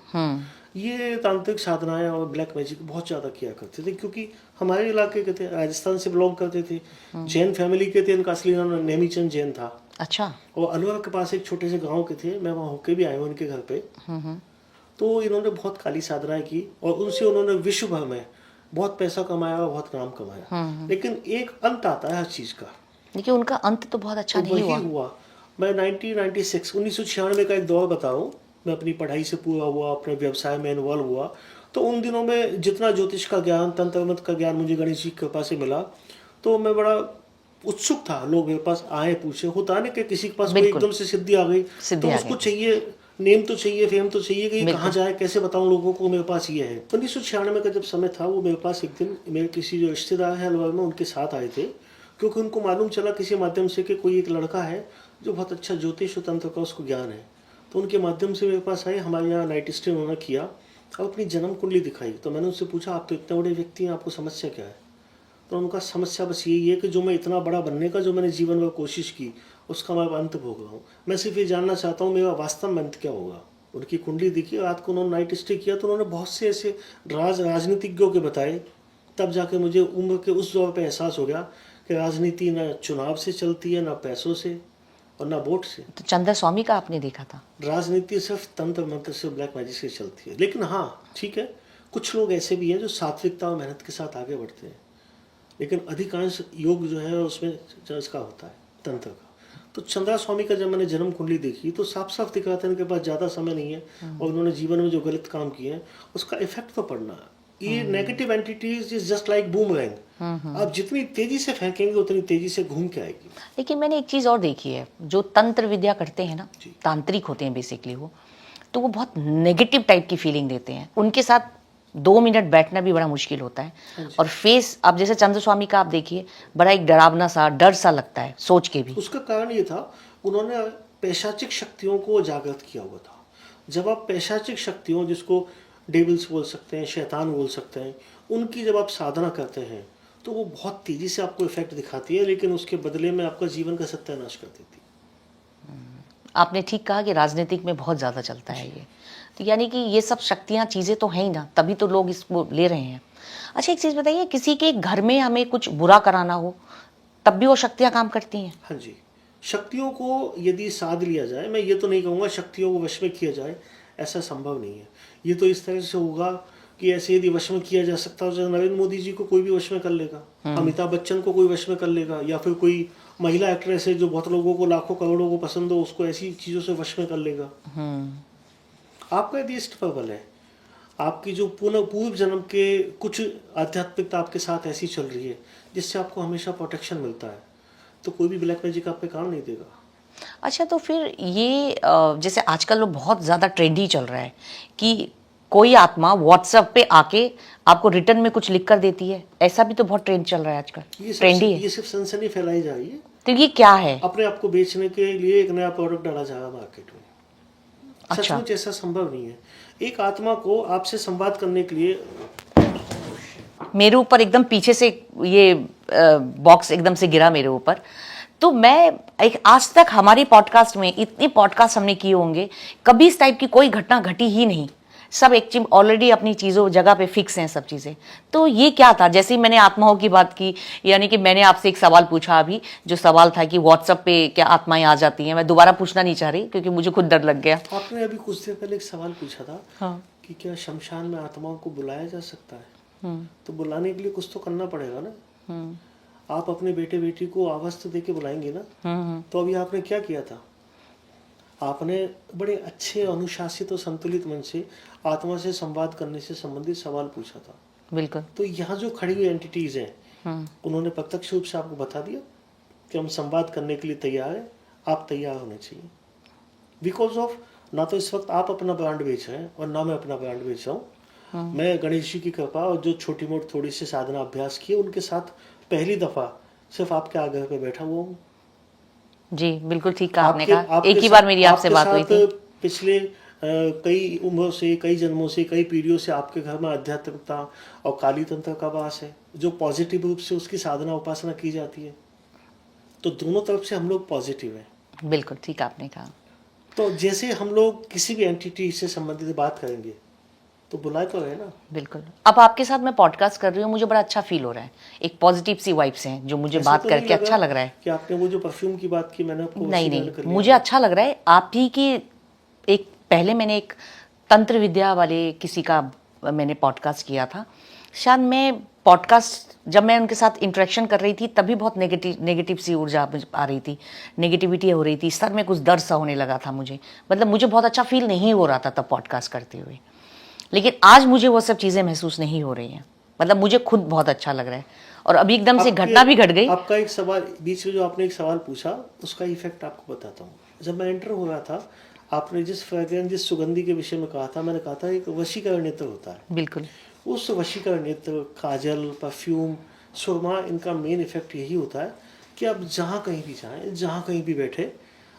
ये तांत्रिक साधनाएं और ब्लैक मैजिक बहुत ज़्यादा किया करते थे, क्योंकि हमारे इलाके के थे, राजस्थान से बिलोंग करते थे, जैन फैमिली के थे। इनका असली नाम नेमीचंद जैन था।
अच्छा।
और अलवर के पास एक छोटे से गांव के थे, मैं वहाँ होके भी आया हूँ उनके घर पे। तो इन्होंने बहुत काली साधनाएं की और उनसे उन्होंने विश्व भर में बहुत पैसा कमाया और बहुत नाम कमाया। लेकिन एक अंत आता है हर चीज का।
देखिए उनका अंत तो बहुत अच्छा
तो
नहीं
वही
हुआ।
हुआ। मैं 1996 का एक दौर बताऊं। मैं अपनी पढ़ाई से पूरा हुआ, अपने व्यवसाय में इन्वॉल्व हुआ। तो उन दिनों में जितना ज्योतिष का ज्ञान, तंत्र मंत्र का ज्ञान मुझे गणेश जी की कृपा से मिला, तो मैं बड़ा उत्सुक था। लोग मेरे पास आए, पूछे। होता नहीं कि किसी के पास कोई
बिल्कुल
एकदम से सिद्धि आ गई
सिद्धि
तो
आ
उसको
गई।
चाहिए, नेम तो चाहिए, फेम तो चाहिए कि ये कहाँ
बिल्कुल।
जाए, कैसे बताऊं लोगों को मेरे पास ये है। 1996 का जब समय था, वो मेरे पास एक दिन मेरे किसी जो रिश्तेदार है अलवर में, उनके साथ आए थे। क्योंकि उनको मालूम चला किसी माध्यम से कि कोई एक लड़का है जो बहुत अच्छा ज्योतिष और तंत्र का उसको ज्ञान है। तो उनके माध्यम से मेरे पास आए, हमारे यहाँ नाइट स्टे उन्होंने किया और अपनी जन्म कुंडली दिखाई। तो मैंने उससे पूछा, आप तो इतने बड़े व्यक्ति हैं, आपको समस्या क्या है? तो उनका समस्या बस यही है कि जो मैं इतना बड़ा बनने का जो मैंने जीवन में कोशिश की, उसका मैं अंत भोग रहा हूँ। मैं सिर्फ ये जानना चाहता हूँ मेरा वास्तव में अंत क्या होगा। उनकी कुंडली देखी, रात को उन्होंने नाइट स्टे किया, तो उन्होंने बहुत से ऐसे राजनीतिज्ञों के बताए। तब जाके मुझे उम्र के उस दौर पे एहसास हो गया कि राजनीति ना चुनाव से चलती है, ना पैसों से और ना वोट से।
तो चंद्र स्वामी का आपने देखा था?
राजनीति सिर्फ तंत्र मंत्र से, ब्लैक मैजिक से चलती है। लेकिन हाँ ठीक है, कुछ लोग ऐसे भी हैं जो सात्विकता और मेहनत के साथ आगे बढ़ते हैं। लेकिन अधिकांश योग जो है उसमें इसका होता है, तंत्र का। तो चंद्रा स्वामी का जब मैंने जन्म कुंडली देखी तो साफ साफ दिख रहा था इनके पास ज़्यादा समय नहीं है और उन्होंने जीवन में जो गलत काम किए हैं उसका इफेक्ट तो पड़ना है। ये negative entities is just like boomerang. आप जितनी तेजी से फेंकेंगे उतनी तेजी से घूम के आएगी।
लेकिन मैंने एक चीज़ और देखी है, जो तंत्र विद्या करते हैं ना,
जी।
तांत्रिक होते हैं बेसिकली वो, तो वो बहुत नेगेटिव टाइप की फीलिंग देते हैं। उनके साथ 2 मिनट बैठना भी बड़ा मुश्किल होता है। और फेस, अब जैसे चंद्र स्वामी का आप देखिए, बड़ा एक डरावना सा, डर सा लगता है सोच के भी।
उसका कारण ये था, उन्होंने पैशाचिक शक्तियों को जागृत किया हुआ था। जब आप पैशाचिक शक्तियों, जिसको डेविल्स बोल सकते हैं, शैतान बोल सकते हैं, उनकी जब आप साधना करते हैं तो वो बहुत तेजी से आपको इफेक्ट दिखाती है, लेकिन उसके बदले में आपका जीवन का सत्यानाश कर देती है।
आपने ठीक कहा कि राजनीतिक में बहुत ज़्यादा चलता है ये। तो यानी कि ये सब शक्तियाँ, चीज़ें तो हैं ही ना, तभी तो लोग इसको ले रहे हैं। अच्छा एक चीज़ बताइए, किसी के घर में हमें कुछ बुरा कराना हो तब भी वो शक्तियाँ काम करती हैं?
हाँ जी, शक्तियों को यदि साध लिया जाए, मैं ये तो नहीं कहूँगा शक्तियों को वश में किया जाए, ऐसा संभव नहीं है। ये तो इस तरह से होगा कि ऐसे यदि वश में किया जा सकता हो, जैसे नरेंद्र मोदी जी को कोई भी वश में कर लेगा, अमिताभ बच्चन को कोई वश में कर लेगा, या फिर कोई महिला एक्ट्रेस है जो बहुत लोगों को, लाखों करोड़ों को पसंद हो, उसको ऐसी चीज़ों से वश में कर लेगा। आपका यदि इष्ट पर बल है, आपकी जो पूर्व जन्म के कुछ आध्यात्मिकता आपके साथ ऐसी चल रही है जिससे आपको हमेशा प्रोटेक्शन मिलता है, तो कोई भी ब्लैक मैजिक आप पे काम नहीं देगा।
अच्छा तो फिर ये जैसे आजकल लोग बहुत ज़्यादा ट्रेंडी चल रहा है कि कोई आत्मा व्हाट्सएप पे आके आपको रिटर्न में कुछ लिख कर देती है, ऐसा भी तो बहुत ट्रेंड चल रहा है आजकल, ट्रेंडी है।
ये सिर्फ सनसनी फैलाई जा रही है।
तो ये क्या है?
अपने आप को बेचने के लिए एक नया प्रोडक्ट डाला जा रहा है मार्केट में।
अच्छा।
सचमुच ऐसा संभव नहीं है। एक आत्मा को आपसे संवाद करने के लिए,
मेरे ऊपर एकदम पीछे से ये बॉक्स एकदम से गिरा मेरे ऊपर। तो मैं एक, आज तक हमारी पॉडकास्ट में इतने पॉडकास्ट हमने किए होंगे, कभी इस टाइप की कोई घटना घटी ही नहीं। सब एक चीज ऑलरेडी अपनी चीज़ों जगह पे फिक्स हैं सब चीज़ें। तो ये क्या था? जैसे ही मैंने आत्माओं की बात की, यानी कि मैंने आपसे एक सवाल पूछा अभी, जो सवाल था कि व्हाट्सएप पे क्या आत्माएं आ जाती हैं, मैं दोबारा पूछना नहीं चाह रही क्योंकि मुझे खुद डर लग गया।
आपने अभी कुछ देर पहले एक सवाल पूछा था।
हाँ।
कि क्या शमशान में आत्माओं को बुलाया जा सकता है? तो बुलाने के लिए कुछ तो करना पड़ेगा ना। आप अपने बेटे बेटी को आवाज़ दे के बुलाएंगे ना। तो अभी आपने क्या किया था? आपने बड़े अच्छे, अनुशासित और संतुलित मन से आत्मा से संवाद करने से संबंधित सवाल पूछा था।
बिल्कुल।
तो यहाँ जो खड़ी हुई एंटिटीज हैं, उन्होंने प्रत्यक्ष रूप से आपको बता दिया कि हम संवाद करने के लिए तैयार हैं, आप तैयार होने चाहिए। बिकॉज ऑफ, ना तो इस वक्त आप अपना ब्रांड बेच रहे हैं और ना मैं अपना ब्रांड बेच रहा हूँ। मैं गणेश जी की कृपा और जो छोटी मोटी थोड़ी सी साधना अभ्यास की, उनके साथ पहली दफा सिर्फ आपके आग्रह पे बैठा हुआ हूँ।
जी बिल्कुल ठीक कहा आपने कहा। एक ही बार मेरी आपसे बात हुई थी।
पिछले कई उम्रों से, कई जन्मों से, कई पीढ़ियों से आपके घर में आध्यात्मिकता और काली तंत्र का वास है, जो पॉजिटिव रूप से उसकी साधना उपासना की जाती है। तो दोनों तरफ से हम लोग पॉजिटिव हैं।
बिल्कुल ठीक आपने कहा।
तो जैसे हम लोग किसी भी एंटिटी से संबंधित बात करेंगे तो बुलाए तो रहे ना।
बिल्कुल। अब आपके साथ मैं पॉडकास्ट कर रही हूँ, मुझे बड़ा अच्छा फील हो रहा है, एक पॉजिटिव सी वाइब्स हैं जो मुझे
ऐसा
बात
तो नहीं
करके
लगा
अच्छा लग रहा है।
कि आपने वो जो परफ्यूम की बात की मैंने आपको
नहीं
वशीकरण
नहीं,
कर लिया
मुझे
है।
अच्छा लग रहा है आप ही की। एक पहले मैंने एक तंत्र विद्या वाले किसी का मैंने पॉडकास्ट किया था। शायद मैं पॉडकास्ट जब मैं उनके साथ इंटरेक्शन कर रही थी तभी बहुत नेगेटिव सी ऊर्जा आ रही थी, नेगेटिविटी हो रही थी, सर में कुछ दर्द सा होने लगा था मुझे, मतलब मुझे बहुत अच्छा फील नहीं हो रहा था तब पॉडकास्ट करते हुए। लेकिन आज मुझे वो सब चीज़ें महसूस नहीं हो रही हैं, मतलब मुझे खुद बहुत अच्छा लग रहा है। और अभी एकदम से घटना भी घट गई।
आपका एक सवाल बीच में जो आपने एक सवाल पूछा उसका इफेक्ट आपको बताता हूँ। जब मैं एंटर हो रहा था आपने जिस फ्रेग्रेंस जिस सुगंधी के विषय में कहा था, मैंने कहा था एक वशीकरण नेत्र होता है।
बिल्कुल।
उस वशीकरण नेत्र, काजल, परफ्यूम, सुरमा, इनका मेन इफेक्ट यही होता है कि आप जहाँ कहीं भी जाएं, जहाँ कहीं भी बैठे,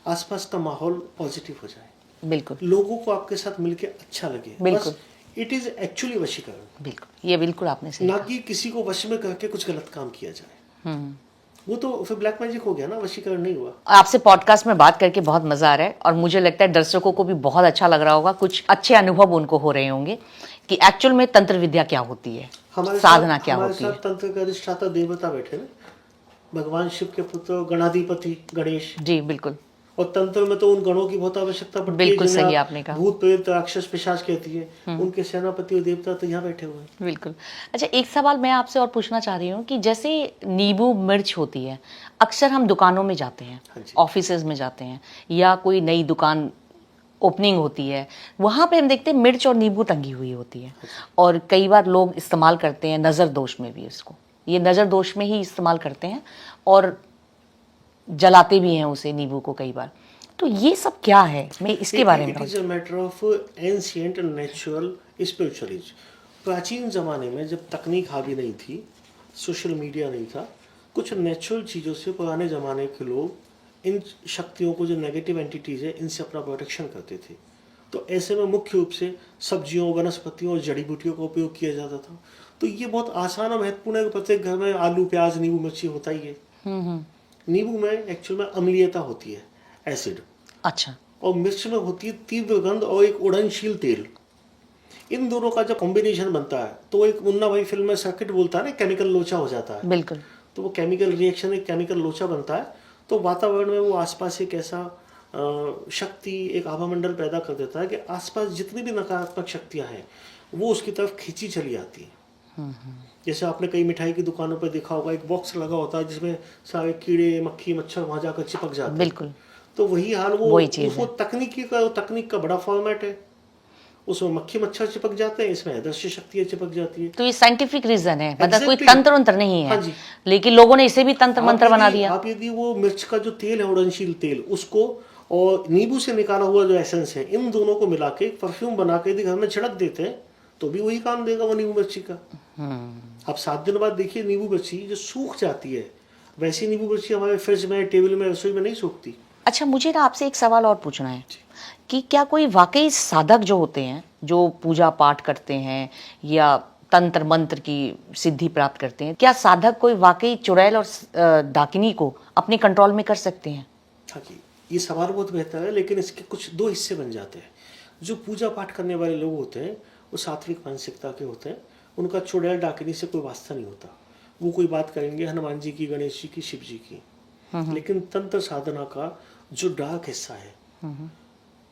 आसपास का माहौल पॉजिटिव हो जाए,
बिल्कुल
लोगों को आपके साथ मिलके अच्छा लगे।
बिल्कुल।
बस इट इज एक्चुअली वशीकरण,
बिल्कुल, ये बिल्कुल आपने सही
ना
कहा।
कि किसी को वश में करके कुछ गलत काम किया जाए। वो तो फिर ब्लैक मैजिक हो गया ना, वशीकरण नहीं हुआ।
आपसे पॉडकास्ट में बात करके बहुत मजा आ रहा है और मुझे लगता है दर्शकों को भी बहुत अच्छा लग रहा होगा, कुछ अच्छे अनुभव उनको हो रहे होंगे कि एक्चुअल में तंत्र विद्या क्या होती है, साधना क्या
हमारे
होती
साथ
है।
तंत्र के अधिष्ठाता देवता बैठे ना, भगवान शिव के पुत्र गणाधिपति गणेश।
जी बिल्कुल।
और तंत्र में तो उन गणों की बहुत आवश्यकता पड़ती है
बिल्कुल
जिन्हें
सही
आप
आपने कहा।
भूत प्रेत राक्षस पिशाच कहती है, उनके सेनापति और देवता तो यहाँ बैठे हुए हैं।
बिल्कुल। अच्छा, एक सवाल मैं आपसे और पूछना चाह रही हूँ कि जैसे नींबू मिर्च होती है, अक्सर हम दुकानों में जाते हैं,
हाँ जी।
ऑफिसेज में जाते हैं, या कोई नई दुकान ओपनिंग होती है, वहाँ पे हम देखते हैं मिर्च और नींबू टंगी हुई होती है, और कई बार लोग इस्तेमाल करते हैं नज़र दोष में भी इसको, ये नज़र दोष में ही इस्तेमाल करते हैं और जलाते भी हैं उसे नींबू को कई बार। तो ये सब क्या है, मैं इसके बारे में
it is a matter of ancient natural spiritualism. प्राचीन जमाने में जब तकनीक हावी नहीं थी, सोशल मीडिया नहीं था, कुछ नेचुरल चीज़ों से पुराने ज़माने के लोग इन शक्तियों को, जो नेगेटिव एंटिटीज़ है, इनसे अपना प्रोटेक्शन करते थे। तो ऐसे में मुख्य रूप से सब्जियों, वनस्पतियों और जड़ी बूटियों का उपयोग किया जाता था। तो ये बहुत आसान और महत्वपूर्ण है कि प्रत्येक घर में आलू, प्याज, नींबू, मिर्ची होता ही है। नींबू में एक्चुअल में अम्लीयता होती है, एसिड,
अच्छा।
और मिर्च में होती है तीव्र गंध और एक उड़नशील तेल। इन दोनों का जब कॉम्बिनेशन बनता है तो एक मुन्ना भाई फिल्म में सर्किट बोलता है ना, केमिकल लोचा हो जाता है।
बिल्कुल।
तो वो केमिकल रिएक्शन, एक केमिकल लोचा बनता है, तो वातावरण में वो आसपास एक ऐसा शक्ति, एक आभामंडल पैदा कर देता है कि आसपास जितनी भी नकारात्मक शक्तियां हैं वो उसकी तरफ खींची चली आती है। जैसे आपने कई मिठाई की दुकानों पर देखा होगा, एक बॉक्स लगा होता है जिसमें सारे कीड़े, मक्खी, मच्छर वहां जाकर चिपक जाते हैं।
बिल्कुल।
तो वही हाल
वही चीज़
वो
है।
तकनीक का बड़ा फॉर्मेट है। उसमें मक्खी मच्छर चिपक जाते हैं, इसमें अदृश्य शक्तियां चिपक जाती है।
तो ये साइंटिफिक रीजन है, मतलब कोई
Exactly.
तंत्र मंत्र नहीं है।
हाँ जी।
लेकिन लोगों ने इसे भी तंत्र मंत्र बना दिया।
आप यदि वो मिर्च का जो तेल है, उड़नशील तेल, उसको और नींबू से निकाला हुआ जो एसेंस है, इन दोनों को मिला के परफ्यूम बना के यदि घर में छिड़क देते हैं तो भी वही काम देगा वो नींबू मिर्ची का। आप 7 दिन बाद देखिए नींबू मिर्ची जो सूख जाती है, वैसी नींबू मिर्ची हमारे फ्रिज में, टेबल में, रसोई में नहीं सूखती।
अच्छा, मुझे ना आपसे एक सवाल और पूछना है कि क्या कोई वाकई साधक जो होते हैं, जो पूजा पाठ करते हैं या तंत्र मंत्र की सिद्धि प्राप्त करते हैं, क्या साधक कोई वाकई चुड़ैल और डाकिनी को अपने कंट्रोल में कर सकते हैं?
हाँ जी, ये सवाल बहुत बेहतर है, लेकिन इसके कुछ 2 हिस्से बन जाते हैं। जो पूजा पाठ करने वाले लोग होते हैं वो सात्विक मानसिकता के होते हैं, उनका चुड़ैल डाकिनी से कोई वास्ता नहीं होता। वो कोई बात करेंगे हनुमान जी की, गणेश जी की, शिव जी की। लेकिन तंत्र साधना का जो डार्क हिस्सा है,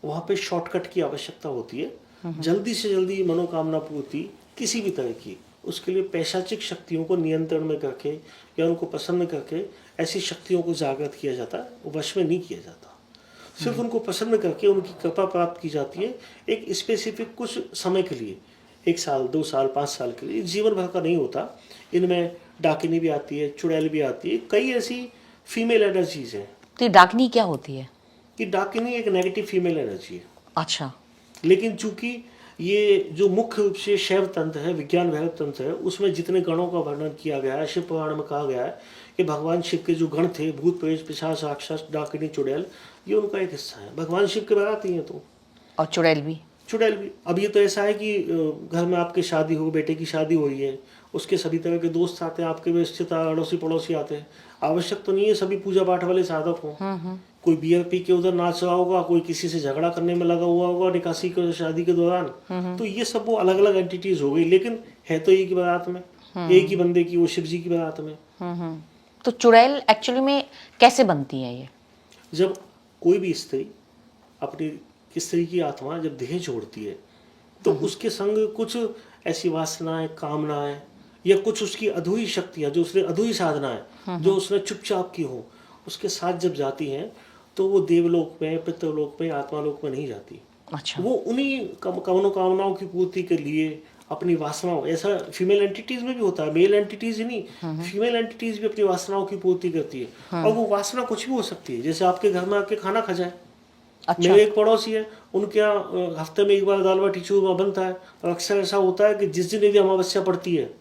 वहाँ पे शॉर्टकट की आवश्यकता होती है। जल्दी से जल्दी मनोकामना पूर्ति किसी भी तरह की, उसके लिए पैशाचिक शक्तियों को नियंत्रण में करके या उनको प्रसन्न करके ऐसी शक्तियों को जागृत किया जाता है, वश में नहीं किया जाता। सिर्फ उनको प्रसन्न करके उनकी कृपा प्राप्त की जाती है एक स्पेसिफिक कुछ समय के लिए, 1 साल, 2 साल, 5 साल के लिए, जीवन भर का नहीं होता। इनमें डाकिनी भी आती है, चुड़ैल भी आती है, कई ऐसी फीमेल एनर्जीज हैं।
तो ये डाकिनी क्या होती है?
कि डाकिनी एक नेगेटिव फीमेल एनर्जी है।
अच्छा।
लेकिन चूंकि ये जो मुख्य रूप से शैव तंत्र है, विज्ञान भैरव तंत्र है, उसमें जितने गणों का वर्णन किया गया है, शिव पुराण में कहा गया है कि भगवान शिव के जो गण थे, भूत प्रेत पिशाच राक्षस डाकिनी चुड़ैल, ये उनका एक हिस्सा है। भगवान शिव के बाराती हैं तो।
और चुड़ैल भी?
चुड़ैल भी। अब ये तो ऐसा है कि घर में आपकी शादी हो, बेटे की शादी हो रही है, उसके सभी तरह के दोस्त आते हैं, आपके रिश्तेदार अड़ोसी पड़ोसी आते हैं। आवश्यक तो नहीं है सभी पूजा पाठ वाले साधक हों। कोई बियर पी के उधर नाच रहा होगा, कोई किसी से झगड़ा करने में लगा हुआ होगा निकासी के शादी के दौरान। तो ये सब वो अलग अलग एंटिटीज हो गई, लेकिन है तो एक ही बारात में, एक ही बंदे की, वो शिव जी की बारात में।
तो चुड़ैल एक्चुअली में कैसे बनती है ये?
जब कोई भी स्त्री अपनी स्त्री की आत्मा जब देह छोड़ती है तो उसके संग कुछ ऐसी वासनाएं, कामनाएं या कुछ उसकी अधूरी शक्तियां, जो उसने अधूरी साधनाएं जो उसने चुपचाप की हो, उसके साथ जब जाती हैं तो वो देवलोक में, पितृलोक में, आत्मालोक में नहीं जाती।
अच्छा।
वो उन्हीं कामनाओं की पूर्ति के लिए, अपनी वासनाओं, ऐसा फीमेल एंटिटीज में भी होता है, मेल एंटिटीज ही नहीं, फीमेल एंटिटीज भी अपनी वासनाओं की पूर्ति करती है। और वो वासना कुछ भी हो सकती है, जैसे आपके घर में आके खाना खा जाए।
अच्छा।
मेरे एक पड़ोसी है, उनके यहाँ हफ्ते में एक बार दाल बाटी चूरमा बनता है, और अक्सर ऐसा होता है कि जिस दिन यदि अमावस्या पड़ती है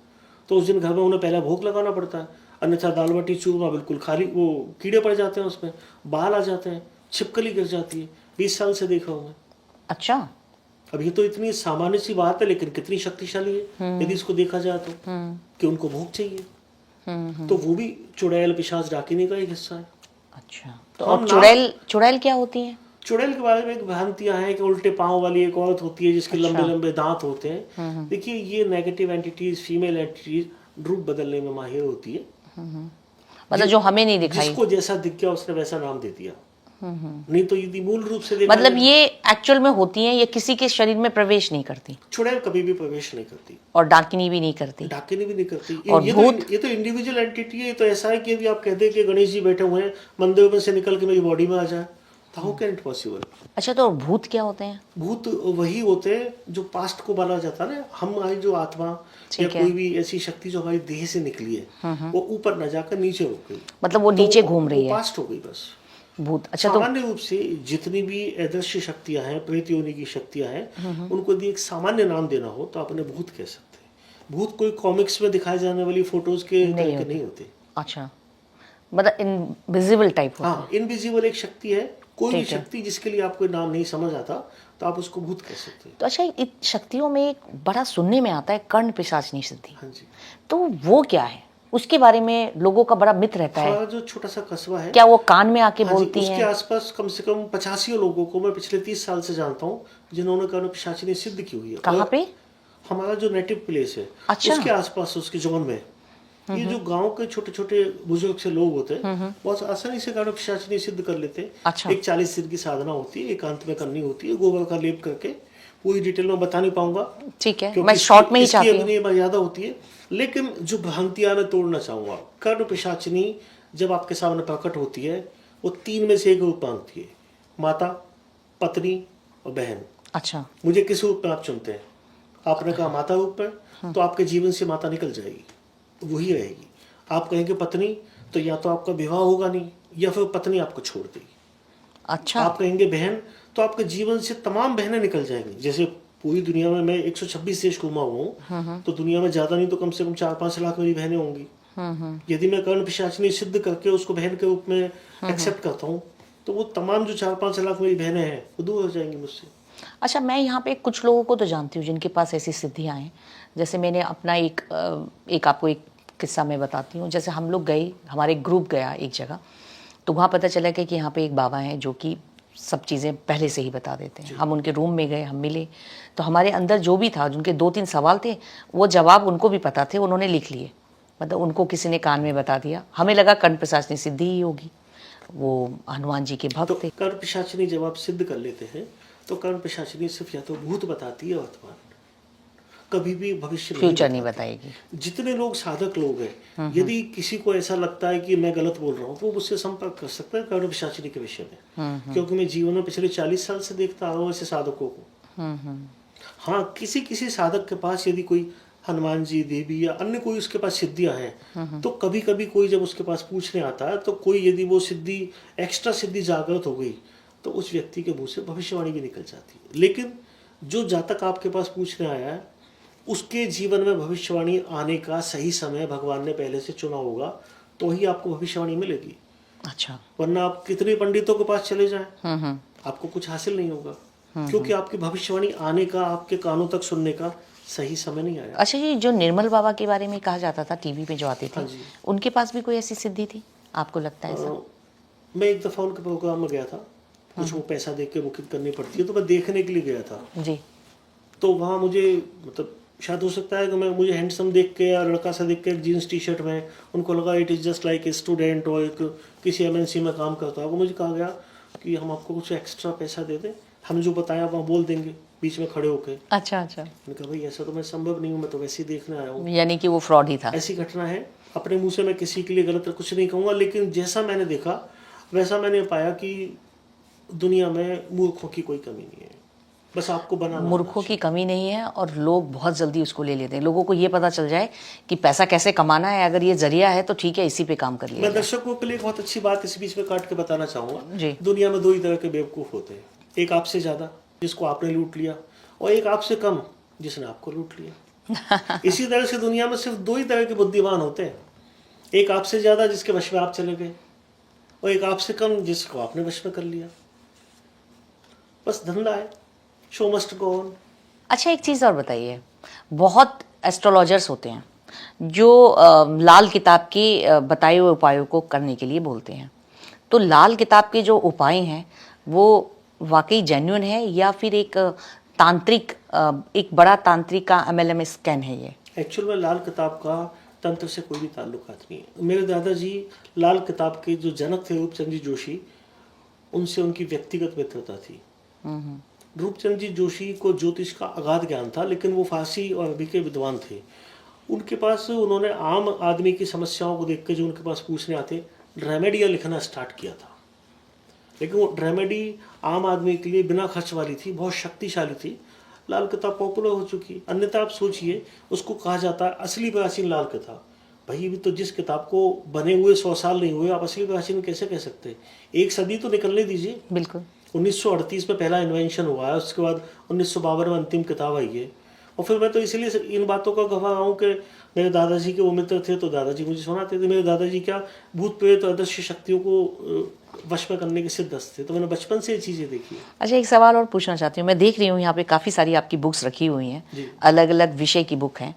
तो उस दिन घर में उन्हें पहला भोग लगाना पड़ता है, अन्यथा दाल बाटी चूरमा बिल्कुल खाली, वो कीड़े पड़ जाते हैं, उसमें बाल आ जाते हैं, छिपकली गिर जाती है। 20 साल से देखा हूँ मैं।
अच्छा।
अब ये तो इतनी सामान्य सी बात है, लेकिन कितनी शक्तिशाली है यदि इसको देखा जाए तो, कि उनको भोग चाहिए। तो वो भी चुड़ैल, पिशाच, डाकिनी का एक हिस्सा है।
अच्छा। तो अब चुड़ैल क्या होती है?
चुड़ैल के बारे में एक भ्रांतियां हैं कि उल्टे पांव वाली एक औरत होती है जिसके लंबे लंबे दांत होते हैं। देखिए, ये नेगेटिव एंटिटीज, फीमेल एंटिटीज रूप बदलने में माहिर होती है।
मतलब जो हमें नहीं दिखाई,
जिसको जैसा दिख गया उसने वैसा नाम दे दिया। नहीं तो यदि मूल रूप से देखा,
मतलब ये एक्चुअल में होती हैं, ये किसी के शरीर में प्रवेश नहीं करती।
चुड़ैल कभी भी प्रवेश नहीं करती,
और डाकिनी भी नहीं करती।
डाकिनी भी नहीं करती।
और
ये तो इंडिविजुअल एंटिटी है। ये तो ऐसा है कि यदि आप कहते हैं कि गणेश जी बैठे हुए हैं, मंदिर में से निकल के मेरी बॉडी में आ जाए, तो हाउ कैन इट पॉसिबल?
अच्छा, तो भूत क्या होते हैं?
भूत वही होते हैं जो पास्ट को बोला जाता है ना, हमारी जो आत्मा या कोई भी ऐसी शक्ति जो हमारी देह से निकली है, वो ऊपर न जाकर नीचे रुक गई,
मतलब वो नीचे घूम रही है,
पास्ट हो गई बस,
भूत। अच्छा, तो
सामान्य रूप से जितनी भी अदृश्य शक्तियां हैं, प्रेत योनि की शक्तियां हैं, उनको यदि एक सामान्य नाम देना हो तो आप उन्हें भूत कह सकते हैं। भूत कोई कॉमिक्स में दिखाए जाने वाली फोटोज के नहीं होते।
अच्छा, मतलब इनविजिबल टाइप होता है।
हाँ, इनविजिबल एक शक्ति है। कोई भी शक्ति जिसके लिए आपको नाम नहीं समझ आता तो आप उसको भूत कह सकते हैं।
तो अच्छा, इन शक्तियों में एक बड़ा सुनने में आता है कर्ण पिशाचनी सिद्धि।
हाँ जी।
तो वो क्या है? उसके बारे में लोगों का बड़ा मिथ रहता है।
जो छोटा सा कस्बा है,
क्या वो कान में आके बोलती
उसके
हैं?
आसपास कम से कम 85 लोगों को मैं पिछले 30 साल से जानता हूँ जिन्होंने कर्ण पिशाचिनी सिद्ध की हुई है।
कहाँ पे?
हमारा जो नेटिव प्लेस है,
अच्छा।
उसके आसपास, उसके जोन में। ये जो गांव के छोटे छोटे बुजुर्ग से लोग होते हैं, बहुत आसानी से कर्ण पिशाचिनी सिद्ध कर लेते हैं।
अच्छा।
एक 40 दिन की साधना होती है, एकांत में करनी होती है, गोबर का लेप करके। पूरी डिटेल में बता नहीं पाऊंगा,
ठीक है, मैं शॉर्ट में ही चाहती हूँ।
अपनी मर्यादा होती है, लेकिन जो भ्रांतियां मैं तोड़ना चाहूंगा, कर्ण पिशाचिनी जब आपके सामने प्रकट होती है, वो 3 में से एक रूप मांगती है, माता, पत्नी और बहन।
अच्छा।
मुझे किस रूप में आप चुनते हैं? आपने कहा माता रूप में, तो आपके जीवन से माता निकल जाएगी, वही रहेगी। आप कहेंगे पत्नी, तो या तो आपका विवाह होगा नहीं, या फिर पत्नी आपको छोड़ देगी।
अच्छा।
आप कहेंगे बहन, तो आपके जीवन से तमाम बहनें निकल जाएंगी। जैसे पूरी दुनिया में मैं 126 देश घूमा हुआ हूँ, तो दुनिया में ज्यादा नहीं तो कम से कम 4-5 लाख मेरी बहनें होंगी। यदि मैं कर्ण पिशाचिनी सिद्ध करके उसको बहन के रूप में एक्सेप्ट करता हूँ, तो वो तमाम जो 4-5 लाख मेरी बहनें हैं वो दूर हो जाएंगी मुझसे।
अच्छा, मैं यहाँ पे कुछ लोगों को तो जानती हूँ जिनके पास ऐसी सिद्धियाँ हैं। जैसे मैंने अपना एक आपको एक किस्सा मैं बताती हूँ। जैसे हम लोग गए, हमारे ग्रुप गया एक जगह, तो वहाँ पता चला कि यहाँ पे एक बाबा हैं जो कि सब चीज़ें पहले से ही बता देते हैं। हम उनके रूम में गए, हम मिले, तो हमारे अंदर जो भी था, जिनके 2-3 सवाल थे, वो जवाब उनको भी पता थे, उन्होंने लिख लिए। मतलब उनको किसी ने कान में बता दिया। हमें लगा कर्ण पिशाचिनी सिद्धि ही होगी, वो हनुमान जी के भक्त थे।
कर्ण पिशाचिनी जब आप सिद्ध कर लेते हैं, तो कर्ण पिशाचिनी सिर्फ या तो भूत बताती है वर्तमान, कभी भी भविष्य
फ्यूचर नहीं बताएगी।
जितने लोग साधक लोग हैं, यदि किसी को ऐसा लगता है कि मैं गलत बोल रहा हूँ, तो वो मुझसे संपर्क कर सकता है कर्ण पिशाचिनी के विषय में, क्योंकि मैं जीवन में पिछले 40 साल से देखता आ रहा हूँ ऐसे साधकों को। हाँ, किसी किसी साधक के पास यदि कोई हनुमान जी, देवी या अन्य कोई उसके पास सिद्धियां हैं, तो कभी कभी कोई जब उसके पास पूछने आता है, तो कोई यदि वो सिद्धि, एक्स्ट्रा सिद्धि जागृत हो गई, तो उस व्यक्ति के मुंह से भविष्यवाणी भी निकल जाती है। लेकिन जो जातक आपके पास पूछने आया है, उसके जीवन में भविष्यवाणी आने का सही समय भगवान ने पहले से चुना होगा, तो ही आपको भविष्यवाणी मिलेगी।
अच्छा।
वरना आप कितने पंडितों के पास चले जाएं, आपको कुछ हासिल नहीं होगा। क्योंकि आपकी भविष्यवाणी आने का, आपके कानों तक सुनने का सही समय नहीं आया।
अच्छा, ये जो निर्मल बाबा के बारे में कहा जाता था टीवी पे जो आते थे,
हाँ जी।
उनके पास भी कोई ऐसी सिद्धि थी, आपको लगता है ऐसा?
मैं एक दफ़ा उनके प्रोग्राम में गया था, कुछ वो पैसा दे के बुकिंग करनी पड़ती है, तो मैं देखने के लिए गया था।
जी।
तो वहाँ मुझे मतलब शायद हो सकता है कि मुझे हैंडसम देख के या लड़का सा देख के एक जीन्स टी शर्ट में, उनको लगा it is just like a student और एक किसी एमएनसी में काम करता है। वो मुझे कहा गया कि हम आपको कुछ एक्स्ट्रा पैसा दे दें, हम जो बताया वहाँ बोल देंगे बीच में खड़े होके।
अच्छा अच्छा।
मैंने कहा भाई ऐसा तो मैं संभव नहीं हूँ, मैं तो वैसे ही देखने आया हूँ।
यानी कि वो फ्रॉड ही था।
ऐसी घटना है। अपने मुंह से मैं किसी के लिए गलत कुछ नहीं कहूँगा, लेकिन जैसा मैंने देखा वैसा मैंने पाया कि दुनिया में मूर्खों की कोई कमी नहीं है, बस आपको बनाना।
मूर्खों की कमी नहीं है और लोग बहुत जल्दी उसको ले लेते हैं। लोगों को ये पता चल जाए कि पैसा कैसे कमाना है, अगर ये जरिया है तो ठीक है, इसी पे काम कर लिया
मैं
जाए।
दर्शकों के लिए एक बहुत अच्छी बात इस बीच में काट के बताना चाहूँगा।
जी।
दुनिया में दो ही तरह के बेवकूफ़ होते हैं, एक आपसे ज़्यादा जिसको आपने लूट लिया, और एक आपसे कम जिसने आपको लूट लिया। इसी तरह से दुनिया में सिर्फ दो ही तरह के बुद्धिमान होते हैं, एक आपसे ज़्यादा जिसके वश में आप चले गए, और एक आपसे कम जिसको आपने वश में कर लिया। बस धंधा है, शो मस्ट गो ऑन।
अच्छा, एक चीज़ और बताइए, बहुत एस्ट्रोलॉजर्स होते हैं जो लाल किताब के बताए हुए उपायों को करने के लिए बोलते हैं, तो लाल किताब के जो उपाय हैं वो वाकई जेन्युइन है या फिर एक तांत्रिक एक बड़ा तांत्रिक का MLM स्कैम है ये?
एक्चुअल में लाल किताब का तंत्र से कोई भी ताल्लुकात नहीं है। मेरे दादाजी लाल किताब के जो जनक थे रूपचंद जी जोशी, उनसे उनकी व्यक्तिगत मित्रता थी। रूपचंद जी जोशी को ज्योतिष का अगाध ज्ञान था, लेकिन वो फारसी और अरबी के विद्वान थे। उनके पास उन्होंने आम आदमी की समस्याओं को देख के जो उनके पास पूछने आते, रेमेडियाँ लिखना स्टार्ट किया था। लेकिन वो रेमेडी आम आदमी के लिए बिना खर्च वाली थी, बहुत शक्तिशाली थी। लाल किताब पॉपुलर हो चुकी। अन्यथा आप सोचिए, उसको कहा जाता है असली प्राचीन लाल किताब। भाई भी तो जिस किताब को बने हुए 100 साल नहीं हुए, आप असली प्राचीन कैसे कह सकते हैं? एक सदी तो निकलने दीजिए।
बिल्कुल।
1938 में पहला इन्वेंशन हुआ है, उसके बाद 1952 में अंतिम किताब आई है। और फिर मैं तो इसलिए इन बातों का गवाह रहा हूँ कि मेरे दादाजी के वो मित्र थे, तो दादाजी मुझे सुनाते थे। मेरे दादाजी क्या भूत प्रेत और अदृश्य शक्तियों को वश में करने के सिद्धस्त थे, तो मैंने बचपन से ये चीज़ें देखी।
अच्छा, एक सवाल और पूछना चाहती हूँ। मैं देख रही हूँ यहाँ पे काफ़ी सारी आपकी बुक्स रखी हुई हैं, अलग अलग विषय की बुक हैं,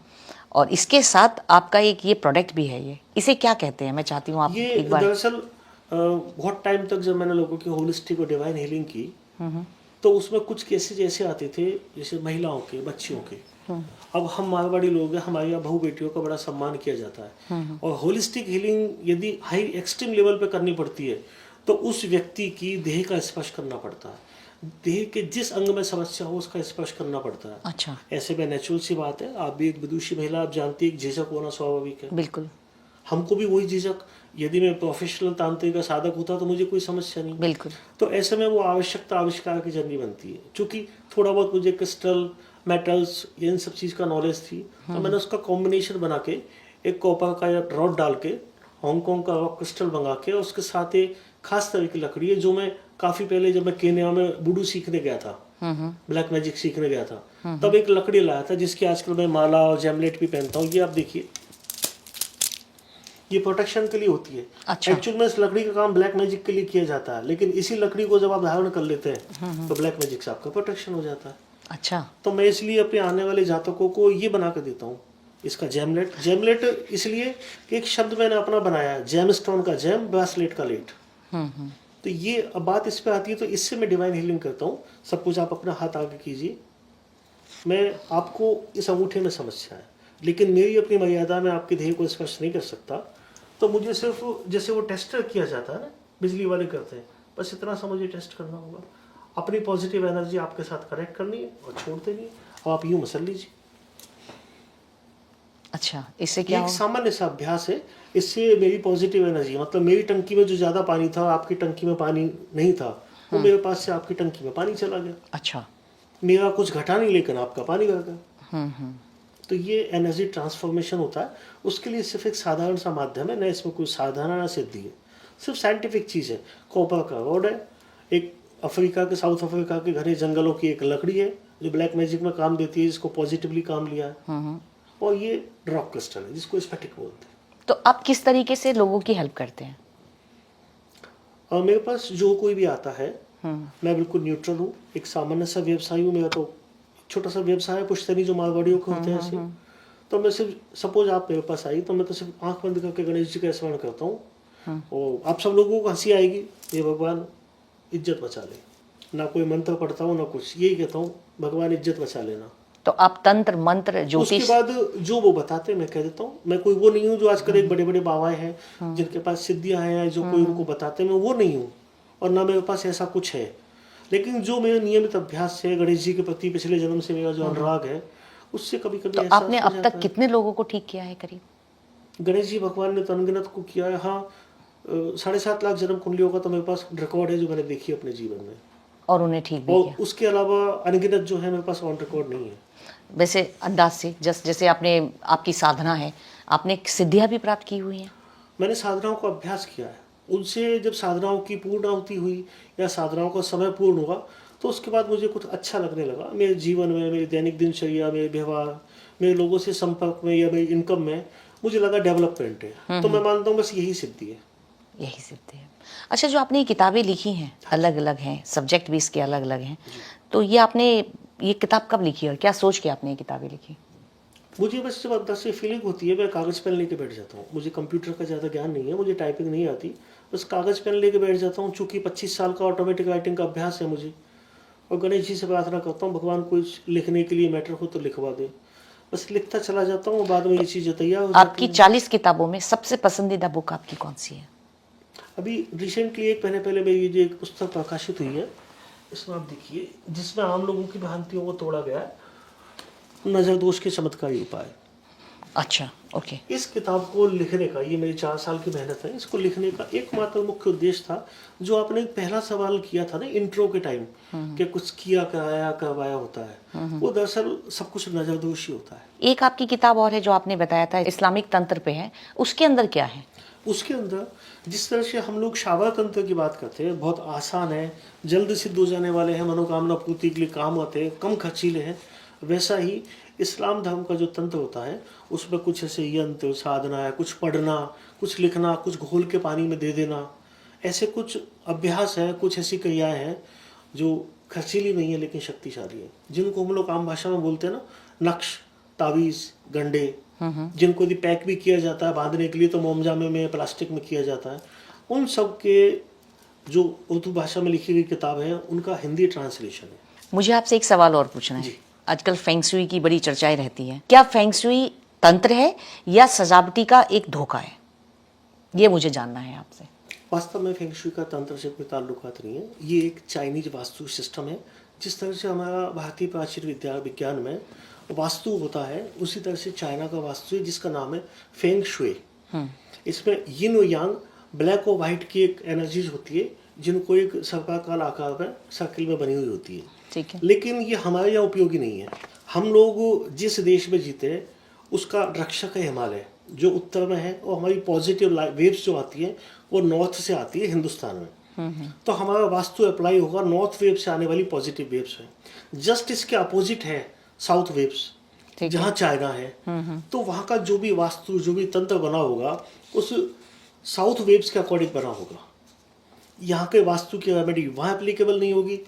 और इसके साथ आपका एक ये प्रोडक्ट भी है, ये इसे क्या कहते हैं? मैं चाहती हूँ आप
ये
एक बार।
दरअसल बहुत टाइम तक जब मैंने लोगों की होलिस्टिक और डिवाइन हीलिंग की, तो उसमें कुछ केसेज ऐसे आते थे जैसे महिलाओं के, बच्चियों के। अब हम मारवाड़ी लोग हैं, हमारे यहाँ बहू बेटियों का बड़ा सम्मान किया जाता है, और होलिस्टिक हीलिंग यदि हाई एक्सट्रीम लेवल पे करनी पड़ती है तो उस व्यक्ति की देह का स्पर्श करना पड़ता है, देह के जिस अंग में समस्या हो उसका स्पर्श करना पड़ता है।
अच्छा।
ऐसे में नेचुरल सी बात है, आप भी एक विदुषी महिला, आप जानती है, झिझक होना स्वाभाविक है।
बिल्कुल
हमको भी वही झिझक, यदि मैं प्रोफेशनल तांत्रिक का साधक होता तो मुझे कोई समस्या नहीं।
बिल्कुल।
तो ऐसे में वो आवश्यकता आविष्कार की जर्नी बनती है। चूँकि थोड़ा बहुत मुझे क्रिस्टल, मेटल्स, इन सब चीज़ का नॉलेज थी, तो मैंने उसका कॉम्बिनेशन बना के एक कॉपर का रॉड डाल के, हांगकांग का रॉक क्रिस्टल मंगा के, और उसके साथ एक खास तरह की लकड़ी है जो मैं काफ़ी पहले जब मैं केन्या में वुडू सीखने गया था, ब्लैक मैजिक सीखने गया था, तब एक लकड़ी लाया था जिसकी आजकल मैं माला और जैमलेट भी पहनता हूँ। ये आप देखिए, ये प्रोटेक्शन के लिए होती है।
अच्छा।
एक्चुअल में इस लकड़ी का काम ब्लैक मैजिक के लिए किया जाता है, लेकिन इसी लकड़ी को जब आप धारण कर लेते हैं तो ब्लैक मैजिक से आपका प्रोटेक्शन हो जाता है।
अच्छा।
तो मैं इसलिए अपने आने वाले जातकों को ये बना कर देता हूँ, इसका जैमलेट। जैमलेट इसलिए कि एक शब्द मैंने अपना बनाया है, जैमस्टोन का जैम, ब्रेसलेट का लेट। तो ये अब बात इस पे आती है, तो इससे मैं डिवाइन हीलिंग करता हूँ। सब कुछ आप अपना हाथ आगे कीजिए, मैं आपको इस अंगूठे में समस्या है, लेकिन मेरी अपनी मर्यादा में आपके देह को स्पर्श नहीं कर सकता, तो मुझे सिर्फ जैसे वो टेस्टर किया जाता है ना, बिजली वाले करते हैं, बस इतना सा मुझे टेस्ट करना होगा। अपनी पॉजिटिव एनर्जी आपके साथ कनेक्ट करनी है और छोड़ देनी है। अब आप यूँ मसल लीजिए।
अच्छा, इससे क्या
एक
होगा?
सामान्य सा अभ्यास है, इससे मेरी पॉजिटिव एनर्जी, मतलब मेरी टंकी में जो ज़्यादा पानी था, आपकी टंकी में पानी नहीं था, वो मेरे पास से आपकी टंकी में पानी चला गया।
अच्छा।
मेरा कुछ घटा नहीं, लेकिन आपका पानी भर गया। तो ये एनर्जी ट्रांसफॉर्मेशन होता है। उसके लिए सिर्फ एक साधारण सा माध्यम है, न इसमें कोई साधारण सिद्धि है, सिर्फ साइंटिफिक चीज़ है। कॉपर का रॉड है, एक अफ्रीका के, साउथ अफ्रीका के घने जंगलों की एक लकड़ी है जो ब्लैक मैजिक में काम देती है, जिसको पॉजिटिवली काम लिया है, और ये रॉक क्रिस्टल है जिसको स्फटिक बोलते हैं।
तो आप किस तरीके से लोगों की हेल्प करते हैं?
और मेरे पास जो कोई भी आता है, मैं बिल्कुल न्यूट्रल हूँ, एक सामान्य सा व्यवसायी हूँ। मेरा तो छोटा सा व्यवसाय है, पुश्तैनी जो मारवाड़ियों के होते हैं ऐसे। तो मैं सिर्फ सपोज आप मेरे पास आई तो मैं तो सिर्फ आंख बंद करके गणेश जी का स्मरण करता हूँ और आप सब लोगों को हंसी आएगी, ये भगवान इज्जत बचा ले। ना कोई मंत्र पढ़ता हूँ ना कुछ, यही कहता हूँ भगवान इज्जत बचा लेना।
तो आप तंत्र मंत्र
उसके
ज्योतिष
बाद जो वो बताते मैं कह देता हूँ। मैं कोई वो नहीं हूँ जो आजकल एक बड़े बड़े बाबा हैं जिनके पास सिद्धियां हैं, जो कोई उनको बताते, मैं वो नहीं हूँ और ना मेरे पास ऐसा कुछ है। लेकिन जो मेरा नियमित अभ्यास है गणेश जी के प्रति, पिछले जन्म से मेरा जो अनुराग है, उससे कभी कभी
तो
ऐसा
आपने
हो
अब
जाता
तक
है।
कितने लोगों को ठीक किया है करीब?
गणेश जी भगवान ने तो अनगिनत को किया है। हाँ, 7.5 लाख जन्म कुंडलियों का तो मेरे पास रिकॉर्ड है जो मैंने देखी अपने जीवन में,
और उन्हें ठीक भी
और
किया?
उसके अलावा अनगिनत जो है मेरे पास ऑन रिकॉर्ड नहीं है।
वैसे अंदाज से जैसे आपने, आपकी साधना है, आपने सिद्धियां भी प्राप्त की हुई हैं?
मैंने साधनाओं का अभ्यास किया है, उनसे जब साधनाओं की पूर्णाहुति हुई या साधनाओं का समय पूर्ण हुआ तो उसके बाद मुझे कुछ अच्छा लगने लगा मेरे जीवन में, मेरी दैनिक दिनचर्या, मेरे व्यवहार, मेरे लोगों से संपर्क में या मेरी इनकम में मुझे लगा डेवलपमेंट है। तो मैं मानता हूँ बस यही सिद्धि है।
यही सिद्धि है। अच्छा, जो आपने ये किताबें लिखी हैं अलग अलग हैं, सब्जेक्ट भी इसके अलग अलग हैं, तो ये आपने ये किताब कब लिखी और क्या सोच के आपने ये किताबें लिखी?
मुझे बस जब अंदर से फीलिंग होती है, मैं कागज़ पेन लेके बैठ जाता हूँ। मुझे कंप्यूटर का ज़्यादा ज्ञान नहीं है, मुझे टाइपिंग नहीं आती, बस कागज़ पेन लेके बैठ जाता हूँ। चूँकि 25 साल का ऑटोमेटिक राइटिंग का अभ्यास है मुझे, और गणेश जी से प्रार्थना करता हूँ भगवान कुछ लिखने के लिए मैटर हो तो लिखवा दे। बस लिखता चला जाता हूँ, बाद में ये चीज़ें तैयार हो जाती
आपकी
हैं।
40 किताबों में सबसे पसंदीदा बुक आपकी कौन सी है?
अभी रिसेंटली एक महीने पहले मेरी जो एक पुस्तक प्रकाशित हुई है, इसमें आप देखिए, जिसमें आम लोगों की भ्रांतियों को तोड़ा गया है, नज़र दोष के चमत्कारी उपाय।
अच्छा, ओके।
इस किताब को लिखने का, ये मेरी 4 साल की मेहनत है, इसको लिखने का एकमात्र मुख्य उद्देश्य था जो आपने पहला सवाल किया था ना इंट्रो के टाइम, कि कुछ किया कराया करवाया होता है, वो दरअसल सब कुछ नजरदोष ही होता है।
एक आपकी किताब और है जो आपने बताया था इस्लामिक तंत्र पे है, उसके अंदर क्या है?
उसके अंदर जिस तरह से हम लोग शावर तंत्र की बात करते हैं, बहुत आसान है, जल्द सिद्ध हो जाने वाले हैं, मनोकामना पूर्ति के लिए काम आते हैं, कम खर्चीले हैं, वैसा ही इस्लाम धर्म का जो तंत्र होता है उसमें कुछ ऐसे यंत्र साधना है, कुछ पढ़ना, कुछ लिखना, कुछ घोल के पानी में दे देना, ऐसे कुछ अभ्यास है, कुछ ऐसी क्रियाएं हैं जो खर्चीली नहीं है लेकिन शक्तिशाली है, जिनको हम लोग आम भाषा में बोलते हैं ना, नक्श, तावीज़, गंडे, जिनको यदि पैक भी किया जाता है बांधने के लिए तो मोमजामे में प्लास्टिक में किया जाता है, उन सब के जो उर्दू भाषा में लिखी गई किताब है उनका हिंदी ट्रांसलेशन है।
मुझे आपसे एक सवाल और पूछना है।
जी।
आजकल फेंगशुई की बड़ी चर्चाएं रहती हैं, क्या फेंगशुई तंत्र है या सजावटी का एक धोखा है? ये मुझे जानना है आपसे।
वास्तव में फेंगशुई का तंत्र से कोई ताल्लुकात नहीं है, ये एक चाइनीज वास्तु सिस्टम है। जिस तरह से हमारा भारतीय प्राचीन विज्ञान में वास्तु होता है, उसी तरह से चाइना का वास्तु है जिसका नाम है फेंग शुई। इसमें यिन और यांग, ब्लैक और वाइट की एक एनर्जीज होती है जिनको एक सर्पाकार आकार में सर्किल में बनी हुई होती है।
ठीक है।
लेकिन ये हमारे यहाँ उपयोगी नहीं है। हम लोग जिस देश में जीते हैं उसका रक्षक है हिमालय, जो उत्तर में है, और हमारी पॉजिटिव वेव्स जो आती है वो नॉर्थ से आती है हिंदुस्तान में। तो हमारा वास्तु अप्लाई होगा नॉर्थ वेव से आने वाली पॉजिटिव वेव्स है। जस्ट इसके अपोजिट है साउथ वेव्स, जहाँ चाइना है। तो वहाँ का जो भी वास्तु, जो भी तंत्र बना होगा उस साउथ वेव्स के अकॉर्डिंग बना होगा। यहाँ के वास्तु की रेमेडी वहाँ एप्लीकेबल नहीं होगी,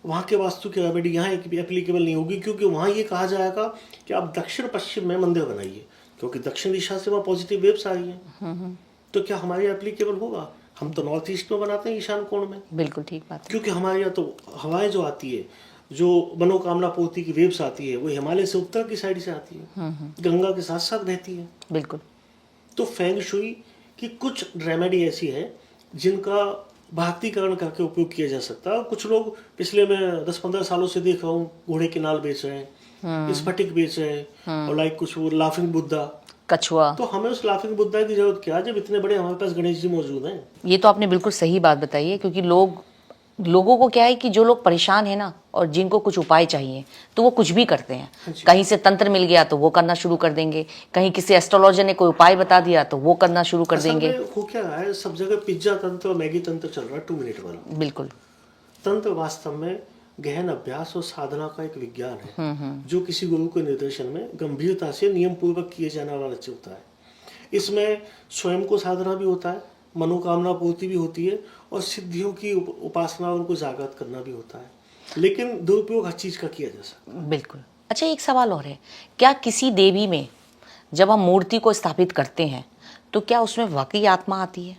वहाँ के वास्तु की रेमेडी यहाँ एप्लीकेबल नहीं होगी, क्योंकि वहाँ ये कहा जाएगा कि आप दक्षिण पश्चिम में मंदिर बनाइए, क्योंकि दक्षिण दिशा से वहाँ पॉजिटिव वेव्स आ रही हैं। तो क्या हमारे एप्लीकेबल होगा? हम तो नॉर्थ ईस्ट में बनाते हैं, ईशान कोण में।
बिल्कुल ठीक बात है।
क्योंकि हमारे यहाँ तो हवाएं जो आती है, जो मनोकामना पूर्ति की वेव्स आती है, वो हिमालय से उत्तर की साइड से आती है, गंगा के साथ साथ बहती है।
बिल्कुल।
तो फेंग शुई की कुछ रेमेडी ऐसी है जिनका भारतीकरण करके उपयोग किया जा सकता है। कुछ लोग पिछले मैं 10-15 सालों से देख रहा हूँ घोड़े की नाल बेच रहे हैं, स्फटिक बेच रहे हैं, और लाइक कुछ वो लाफिंग बुद्धा,
कछुआ।
तो हमें उस लाफिंग बुद्धा की जरूरत क्या जब इतने बड़े हमारे पास गणेश जी मौजूद हैं।
ये तो आपने बिल्कुल सही बात बताई है, क्योंकि लोगों को क्या है कि जो लोग परेशान है ना, और जिनको कुछ उपाय चाहिए तो वो कुछ भी करते हैं। कहीं से तंत्र मिल गया तो वो करना शुरू कर देंगे, कहीं किसी एस्ट्रोलॉजर ने कोई उपाय बता दिया तो वो करना शुरू कर देंगे।
हो क्या रहा है, सब जगह पिज्जा तंत्र और मैगी तंत्र चल रहा है, 2 मिनट वाला।
बिल्कुल।
तंत्र वास्तव में गहन अभ्यास और साधना का एक विज्ञान है, जो किसी गुरु के निर्देशन में गंभीरता से नियम पूर्वक किए जाने वाला होता है। इसमें स्वयं को साधना भी होता है, मनोकामना पूर्ति भी होती है और सिद्धियों की उपासना उनको जागृत करना भी होता है, लेकिन दुरुपयोग हर चीज का किया जा सकता है।
बिल्कुल। अच्छा, एक सवाल और है, क्या किसी देवी में जब हम मूर्ति को स्थापित करते हैं तो क्या उसमें वाकई आत्मा आती है?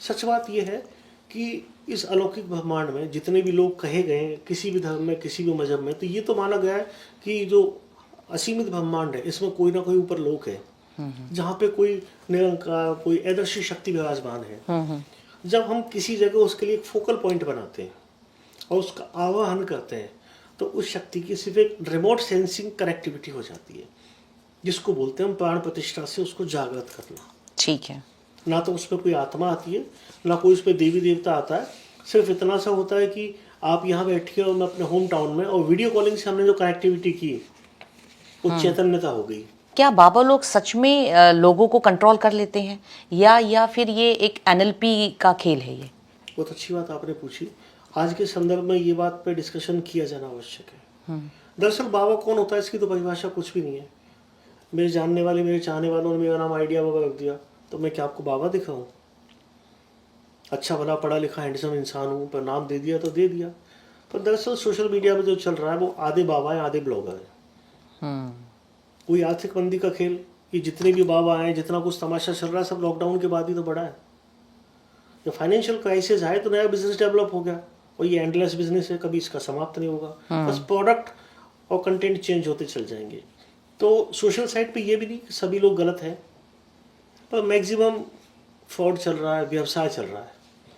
सच बात यह है कि इस अलौकिक ब्रह्मांड में जितने भी लोग कहे गए हैं, किसी भी धर्म में, किसी भी मजहब में, तो ये तो माना गया है कि जो असीमित ब्रह्मांड है इसमें कोई ना कोई ऊपर लोक है जहाँ पे कोई निरंकार, कोई अदृश्य शक्ति विराजमान है। जब हम किसी जगह उसके लिए एक फोकल पॉइंट बनाते हैं और उसका आवाहन करते हैं तो उस शक्ति की सिर्फ एक रिमोट सेंसिंग कनेक्टिविटी हो जाती है, जिसको बोलते हैं हम प्राण प्रतिष्ठा से उसको जागृत करना।
ठीक है।
ना तो उसमें कोई आत्मा आती है, ना कोई उसमें देवी देवता आता है। सिर्फ इतना सा होता है कि आप यहाँ बैठिए और मैं अपने होम टाउन में, और वीडियो कॉलिंग से हमने जो कनेक्टिविटी की वो चैतन्यता हो गई।
क्या बाबा लोग सच में लोगों को कंट्रोल कर लेते हैं या फिर ये एक एनएलपी का खेल है? ये
बहुत अच्छी बात आपने पूछी। आज के संदर्भ में ये बात पे डिस्कशन किया जाना आवश्यक है। दरअसल बाबा कौन होता है इसकी तो परिभाषा कुछ भी नहीं है। मेरे जानने वाले, मेरे चाहने वालों ने मेरा नाम आइडिया बाबा रख दिया, तो मैं क्या आपको बाबा दिखाऊं? अच्छा भला पढ़ा लिखा हैंडसम इंसान हूँ, पर नाम दे दिया तो दे दिया। पर दरअसल सोशल मीडिया में जो चल रहा है वो आधे बाबा है, आधे ब्लॉगर है। कोई आर्थिक मंदी का खेल, ये जितने भी बाबा आए, जितना कुछ तमाशा चल रहा है, सब लॉकडाउन के बाद ही तो बढ़ा है। जब फाइनेंशियल क्राइसिस आए तो नया बिजनेस डेवलप हो गया, और ये एंडलेस बिजनेस है, कभी इसका समाप्त नहीं होगा। बस प्रोडक्ट और कंटेंट चेंज होते चल जाएंगे। तो सोशल साइड पे ये भी नहीं कि सभी लोग गलत हैं, पर मैक्सिमम फ्रॉड चल रहा है, व्यवसाय चल रहा है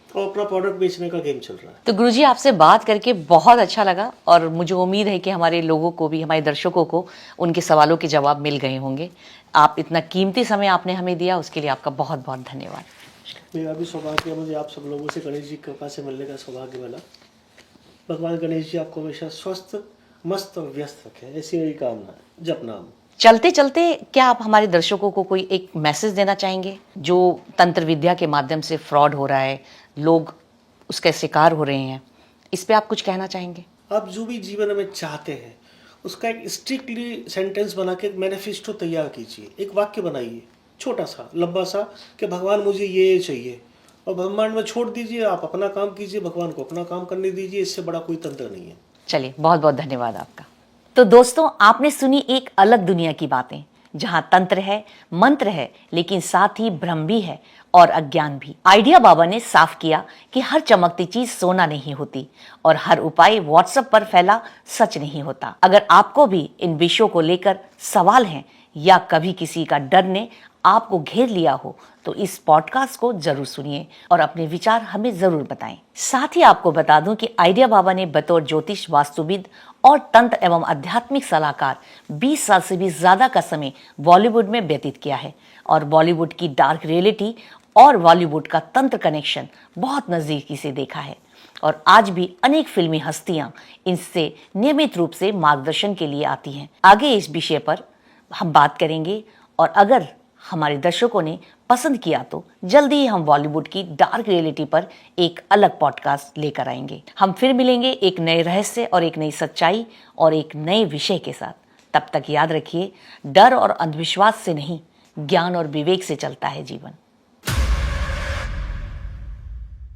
और अपना प्रोडक्ट बेचने का गेम चल रहा है।
तो गुरुजी, आपसे बात करके बहुत अच्छा लगा और मुझे उम्मीद है कि हमारे लोगों को भी, हमारे दर्शकों को उनके सवालों के जवाब मिल गए होंगे। आप इतना कीमती समय आपने हमें दिया, उसके लिए आपका बहुत बहुत धन्यवाद।
मेरा भी सौभाग्य, मुझे आप सब लोगों से गणेश जी की कृपा से मिलने का सौभाग्य मिला। भगवान गणेश जी आपको हमेशा स्वस्थ, मस्त और व्यस्त रखें, ऐसी मेरी कामना है। जप नाम।
चलते चलते क्या आप हमारे दर्शकों को कोई एक मैसेज देना चाहेंगे? जो तंत्र विद्या के माध्यम से फ्रॉड हो रहा है, लोग उसका शिकार हो रहे हैं, इस पे आप कुछ कहना चाहेंगे?
आप जो भी जीवन में चाहते हैं उसका एक स्ट्रिक्टली सेंटेंस बना के एक मैनिफेस्टो तैयार कीजिए। एक वाक्य बनाइए, छोटा सा, लंबा सा, कि भगवान मुझे ये चाहिए, और ब्रह्मांड में छोड़ दीजिए। आप अपना काम कीजिए, भगवान को अपना काम करने दीजिए। इससे बड़ा कोई तंत्र नहीं है।
चलिए, बहुत बहुत धन्यवाद आपका। तो दोस्तों, आपने सुनी एक अलग दुनिया की बातें, जहां तंत्र है, मंत्र है, लेकिन साथ ही भ्रम भी है और अज्ञान भी। आइडिया बाबा ने साफ किया कि हर चमकती चीज सोना नहीं होती और हर उपाय व्हाट्सएप पर फैला सच नहीं होता। अगर आपको भी इन विषयों को लेकर सवाल हैं या कभी किसी का डर ने आपको घेर लिया हो, तो इस पॉडकास्ट को जरूर सुनिए और अपने विचार हमें जरूर बताएं। साथ ही आपको बता दूं कि आइडिया बाबा ने बतौर ज्योतिष, वास्तुविद और तंत्र एवं आध्यात्मिक सलाहकार 20 साल से भी ज्यादा का समय बॉलीवुड में व्यतीत किया है और बॉलीवुड की डार्क रियलिटी और बॉलीवुड का तंत्र कनेक्शन बहुत नजदीकी से देखा है। और आज भी अनेक फिल्मी हस्तियां इनसे नियमित रूप से मार्गदर्शन के लिए आती हैं। आगे इस विषय पर हम बात करेंगे और अगर हमारे दर्शकों ने पसंद किया तो जल्दी ही हम बॉलीवुड की डार्क रियलिटी पर एक अलग पॉडकास्ट लेकर आएंगे। हम फिर मिलेंगे एक नए रहस्य और एक नई सच्चाई और एक नए विषय के साथ। तब तक याद रखिए, डर और अंधविश्वास से नहीं, ज्ञान और विवेक से चलता है जीवन।